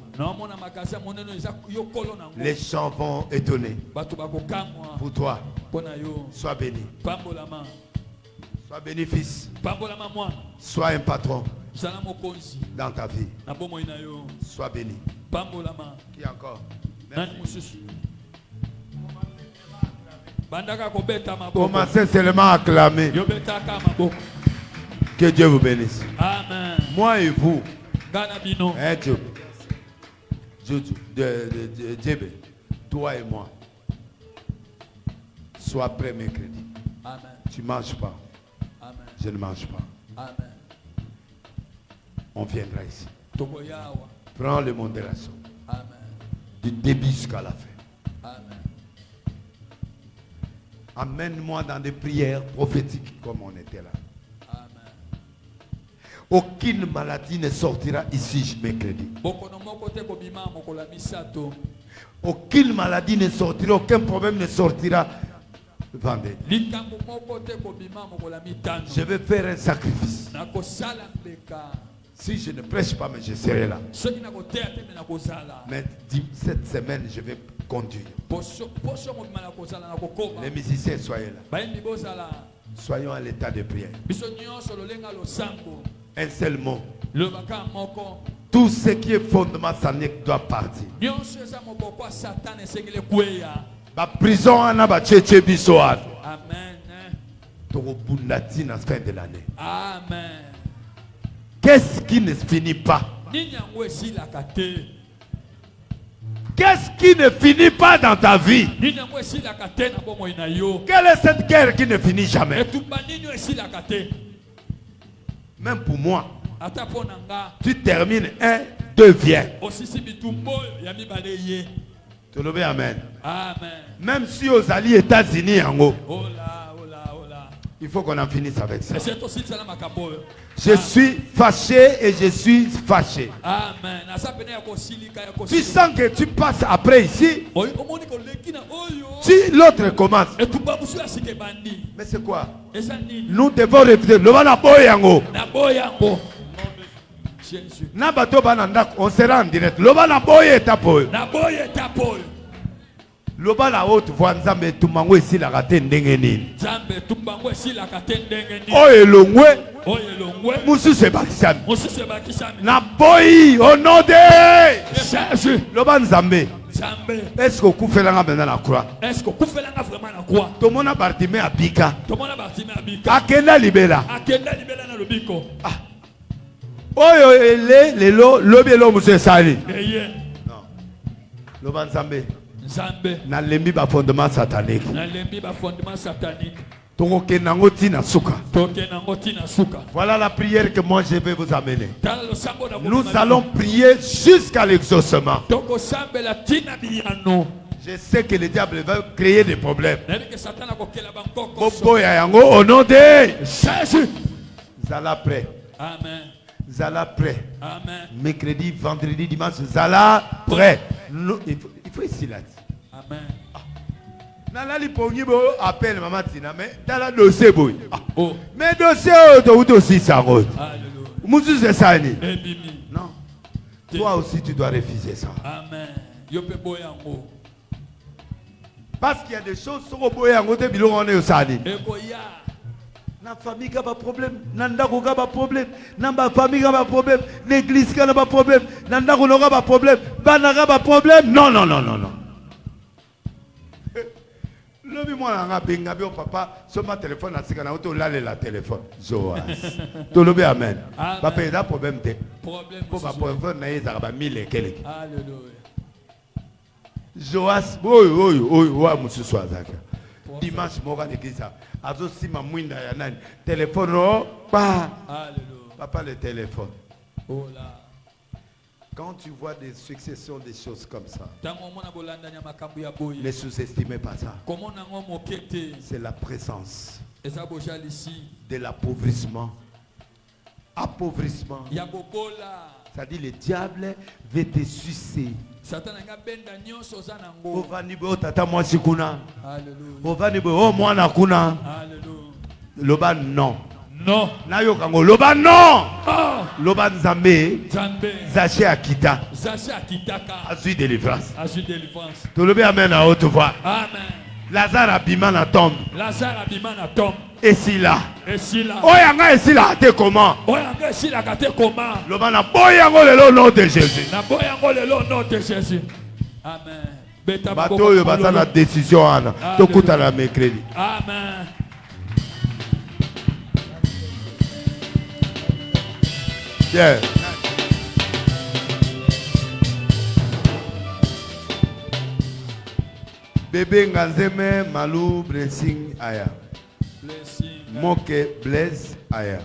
Les gens vont étonner. Pour toi, sois béni. Sois béni, fils. Sois un patron dans ta vie. Sois béni. Qui encore? Merci. Commencez seulement à acclamer. Que Dieu vous bénisse. Amen. Moi et vous. Hein, Djebe, toi et moi. Sois prêt mercredi. Amen. Tu ne manges pas. Amen. Je ne mange pas. Amen. On viendra ici. Prends le modération. Amen. Du début jusqu'à la fin. Amen. Amène-moi dans des prières prophétiques comme on était là. Amen. Aucune maladie ne sortira ici mercredi. Aucune maladie ne sortira, aucun problème ne sortira vendredi. Je vais faire un sacrifice. Si je ne prêche pas, mais je serai là. Mais cette semaine, je vais conduire. Les musiciens, soyez là. Soyons à l'état de prière. Un seul mot. Tout ce qui est fondement satanique doit partir. La prison a ba tchétché bisoad. Amen. Torobundati na fin de l'année. Amen. Qu'est-ce qui ne finit pas? Qu'est-ce qui ne finit pas dans ta vie? Quelle est cette guerre qui ne finit jamais? Même pour moi, tu termines 1, 2, viens. Tu le veux, amen. Amen. Même si aux alliés États-Unis en haut, il faut qu'on en finisse avec ça. Je suis fâché et je suis fâché. Amen. Tu sens que tu passes après ici. Si l'autre commence. Mais c'est quoi? Nous devons répéter. On sera en direct. Loba la haute voix nzambe tumango esi la kate ndenge nini. Nzambe tumango esi la kate ndenge nini. Oye longwe. Oye longwe. Musu se bakisami. Musu se bakisami. Na boyi au nom de Jésus. Loba nzambe. Nzambe. Est-ce que kufela nga benda na croix? Est-ce que kufela nga vraiment na croix? Tomona Bartimée abika. Tomona Bartimée abika. Akenda libela. Akenda libela na lobiko. Ah. Oyo ele lelo lobelo musu esali. Non. Loba nzambe. Na lembi ba fondement satanique. Na lembi ba fondement satanique. Toke nango tina suka. Toke nango tina suka. Voilà la prière que moi je vais vous amener. Nous allons prier jusqu'à l'exaucement. Je sais que le diable va créer des problèmes. Au nom de Jésus. Zala prêt. Amen. Zala prêt. Amen. Mercredi, vendredi, dimanche, Zala prêt. Il faut ici là. Amen. Nalali pongi bo appelle maman Tina mais dans la dossier boy. Oh. Mais dossier de aussi ça route. Alléluia. Moussou c'est ça ni. Non. Toi aussi tu dois refuser ça. Amen. Yope boyango. Parce qu'il y a des choses sur boyango te bilongo on est au sani. Ekoya. Na famille ka ba problème, na ndako ka ba problème, na ba famille ka ba problème, l'église ka ba problème, na ndako ka ba problème, bana ka ba problème. Non non non non non. Lobi moi nga benga bi papa sur ma téléphone na sika na auto la téléphone. Joas. To lobi amen. Papa il a problème de. Problème. Pour ba problème na yeza ba 1000 et quelques. Alléluia. Joas oy wa mususu azaka. Dimanche moka l'église azo sima mwinda ya nani téléphone oh pa. Alléluia. Papa le téléphone. Oh là. Quand tu vois des successions des choses comme ça, ne ne sous-estimez pas ça. C'est la présence de l'appauvrissement. Appauvrissement. Ça dit le diable veut te sucer. Loba non. Non. Loba non. Loba nzambe. Zaché Akita. Zaché Akitaka. Azui délivrance. Azui délivrance. Tout le monde amène à haute voix. Amen. Lazare abima na tombe. Lazare abima na tombe. Et si là. Et si là. Oyanga et si là te comment? Oyanga et si là te comment? Loba na boyango le nom de Jésus. Na boyango le nom de Jésus. Amen. Bateau yo bata la décision ana. Tokuta la mercredi. Amen. Yeah. Bébé Nganzeme Malou Blessing Aya. Blessing. Moke Blaise Aya.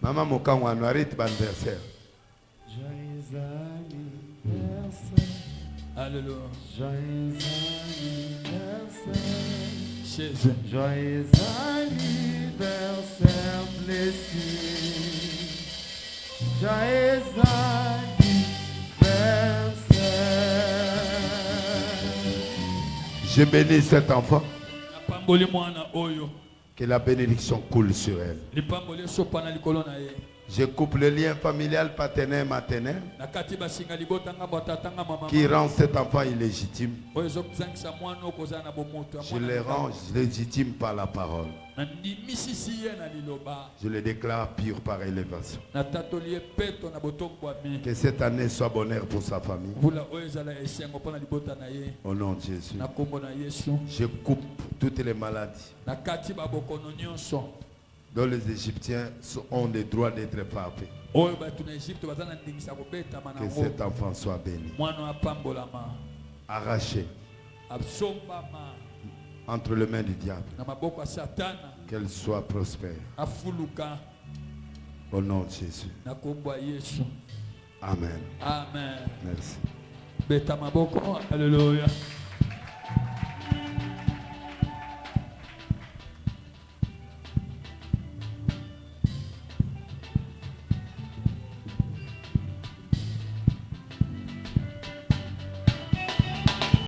Maman Mokangwa Noarit anniversaire. Joyeux anniversaire. Alléluia. Joyeux anniversaire. Jésus. Joyeux anniversaire, Blessing. Joyeux anniversaire. Je bénis cet enfant. Napamboli mwana oyo. Que la bénédiction coule sur elle. Lipamboli sopa na likolo na ye. Je coupe le lien familial, paternel, maternel Nakati basinga libotanga batatanga mama. qui rend cet enfant illégitime. Oyo zokuzangisa mwana okozala na bomoto. Je le rends légitime par la parole. Na ndimisisi ye na liloba. Je le déclare pur par élévation. Na tatoli ye peto na botombwami. Que cette année soit bonheur pour sa famille. Vula oyo ezala esengo mpona libota na ye. Au nom de Jésus. Na kombo na Yesu. Je coupe toutes les maladies Nakati babokono nyonso. dont les Égyptiens ont le droit d'être frappés. Oyo batu na Egypte bazana ndingisa kobetama na Que ngo. cet enfant soit béni. Mwana apambolama. Arraché Absombama entre les mains du diable. na maboko ya Satana. Qu'elle soit prospère. Afuluka Au nom de Jésus. na kombo ya Yesu. Amen. Amen. Merci. Beta maboko. Alléluia.